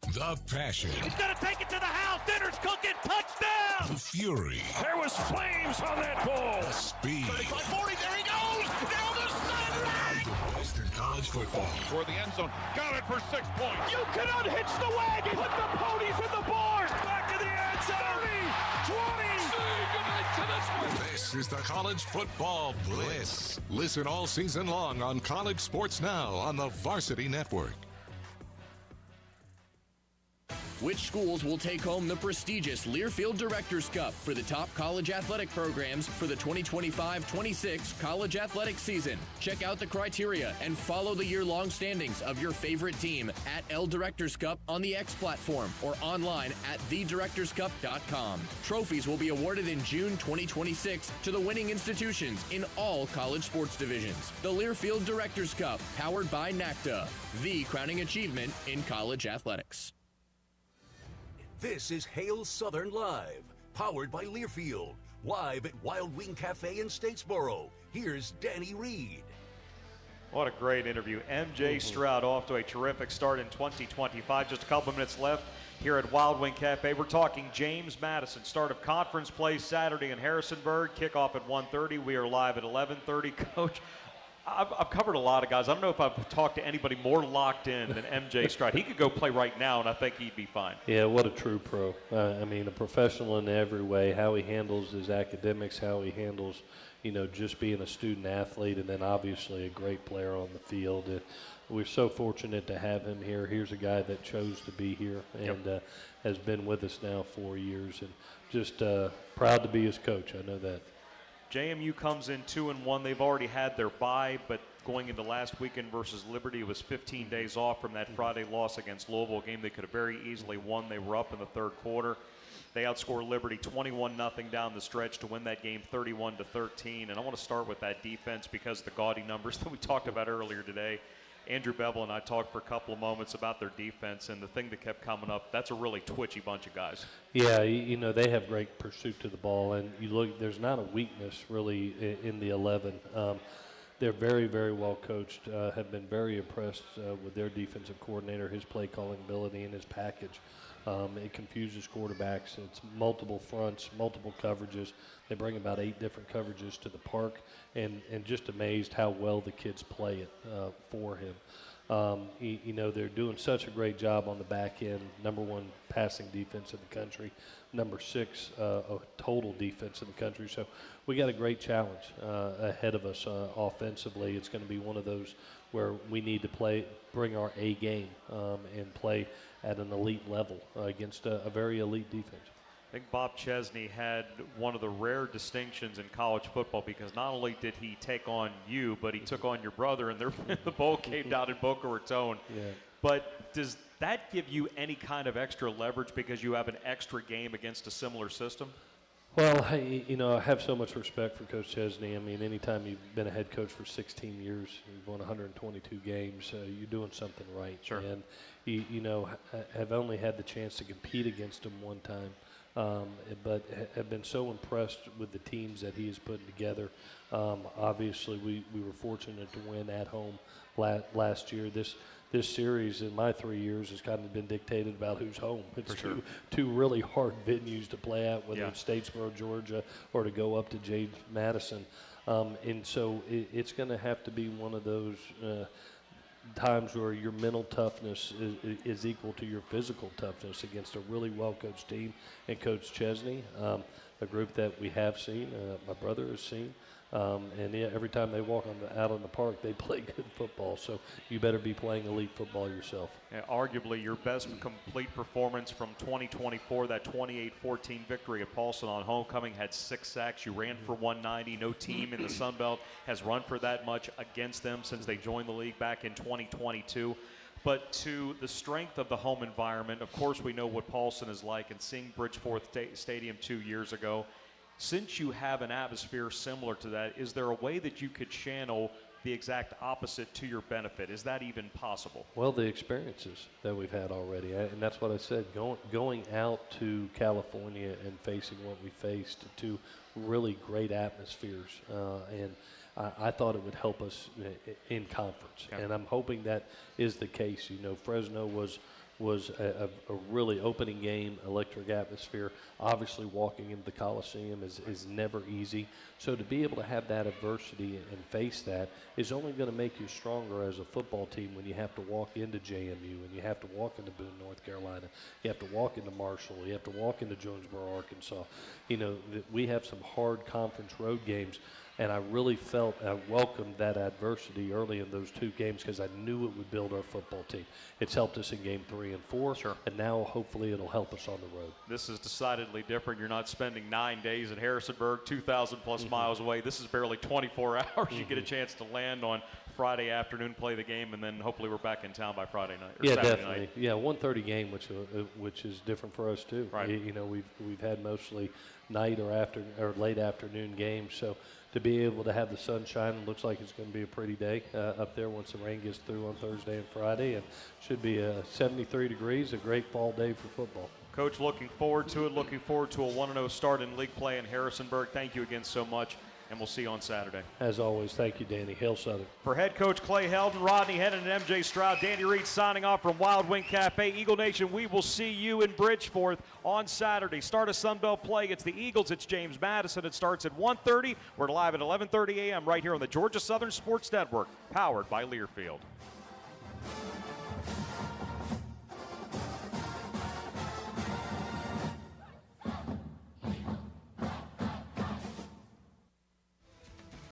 The passion. He's going to take it to the house. Dinner's cooking. Touchdown. The fury. There was flames on that ball. The speed. 35, 40. There he goes. Down the sideline. Western college football. For the end zone. Got it for 6 points. You can unhitch the wagon. Put the ponies in the barn. Back to the end zone. 30, 20. This is the College Football Blitz. Listen all season long on College Sports Now on the Varsity Network. Which schools will take home the prestigious Learfield Directors Cup for the top college athletic programs for the 2025-26 college athletic season? Check out the criteria and follow the year-long standings of your favorite team at L Directors Cup on the X platform or online at thedirectorscup.com. Trophies will be awarded in June 2026 to the winning institutions in all college sports divisions. The Learfield Directors Cup, powered by NACTA, the crowning achievement in college athletics. This is Hail Southern Live, powered by Learfield, live at Wild Wing Cafe in Statesboro. Here's Danny Reed. What a great interview. MJ Stroud off to a terrific start in 2025. Just a couple minutes left here at Wild Wing Cafe. We're talking James Madison. Start of conference play Saturday in Harrisonburg. Kickoff at 1:30. We are live at 11:30. Coach, I've covered a lot of guys. I don't know if I've talked to anybody more locked in than MJ Stroud. He could go play right now, and I think he'd be fine. Yeah, what a true pro. I mean, a professional in every way, how he handles his academics, how he handles, just being a student athlete, and then obviously a great player on the field. We're so fortunate to have him here. Here's a guy that chose to be here and has been with us now 4 years, and just proud to be his coach. I know that. JMU comes in 2-1. They've already had their bye, but going into last weekend versus Liberty, it was 15 days off from that Friday loss against Louisville, a game they could have very easily won. They were up in the third quarter. They outscored Liberty 21-0 down the stretch to win that game 31-13. And I want to start with that defense because of the gaudy numbers that we talked about earlier today. Andrew Bevel and I talked for a couple of moments about their defense, and the thing that kept coming up, that's a really twitchy bunch of guys. Yeah, they have great pursuit to the ball, and you look, there's not a weakness really in the 11. They're very, very well coached, have been very impressed with their defensive coordinator, his play calling ability, and his package. It confuses quarterbacks. It's multiple fronts, multiple coverages. They bring about 8 different coverages to the park, and just amazed how well the kids play it for him. They're doing such a great job on the back end. Number 1 passing defense in the country, number 6 total defense in the country. So we got a great challenge ahead of us offensively. It's going to be one of those where we need to bring our A game and play at an elite level against a very elite defense. I think Bob Chesney had one of the rare distinctions in college football because not only did he take on you, but he took on your brother, and the bowl game down in Boca Raton. Yeah. But does that give you any kind of extra leverage because you have an extra game against a similar system? Well, I have so much respect for Coach Chesney. I mean, anytime you've been a head coach for 16 years, you've won 122 games, you're doing something right. Sure. And, have only had the chance to compete against him one time. But have been so impressed with the teams that he has put together. Obviously, we were fortunate to win at home last year. This series in my 3 years has kind of been dictated about who's home. It's two really hard venues to play at, whether it's Statesboro, Georgia, or to go up to James Madison. And so it's going to have to be one of those times where your mental toughness is equal to your physical toughness against a really well-coached team and Coach Chesney, a group that we have seen, my brother has seen. Every time they walk out on the park, they play good football. So you better be playing elite football yourself. Yeah, arguably your best complete performance from 2024, that 28-14 victory at Paulson on homecoming, had 6 sacks. You ran for 190. No team in the Sun Belt has run for that much against them since they joined the league back in 2022. But to the strength of the home environment, of course we know what Paulson is like, and seeing Bridgeforth Stadium 2 years ago, since you have an atmosphere similar to that, is there a way that you could channel the exact opposite to your benefit? Is that even possible? Well, the experiences that we've had already, and that's what I said, going out to California and facing what we faced, to really great atmospheres, and I thought it would help us in conference, and I'm hoping that is the case. Fresno was was a really opening game, electric atmosphere. Obviously, walking into the Coliseum is never easy. So to be able to have that adversity and face that is only going to make you stronger as a football team when you have to walk into JMU and you have to walk into Boone, North Carolina. You have to walk into Marshall. You have to walk into Jonesboro, Arkansas. You know, we have some hard conference road games. And I really felt I welcomed that adversity early in those 2 games because I knew it would build our football team. It's helped us in game 3 and 4, and now hopefully it'll help us on the road. This is decidedly different. You're not spending 9 days at Harrisonburg, 2,000 plus miles away. This is barely 24 hours. You get a chance to land on Friday afternoon, play the game, and then hopefully we're back in town by Friday night. Or Saturday definitely. Night. Yeah, 1:30 game, which is different for us too. Right. You know, we've had mostly night or late afternoon games, so to be able to have the sun shine, it looks like it's going to be a pretty day up there once the rain gets through on Thursday and Friday, and should be 73 degrees, a great fall day for football. Coach, looking forward to it. Looking forward to a 1-0 start in league play in Harrisonburg. Thank you again so much, and we'll see you on Saturday. As always, thank you, Danny. Hail Southern. For head coach Clay Helton, Rodney, Hennon, and MJ Stroud, Danny Reed signing off from Wild Wing Cafe. Eagle Nation, we will see you in Bridgeforth on Saturday. Start of Sunbelt play. It's the Eagles. It's James Madison. It starts at 1:30. We're live at 11:30 a.m. right here on the Georgia Southern Sports Network, powered by Learfield.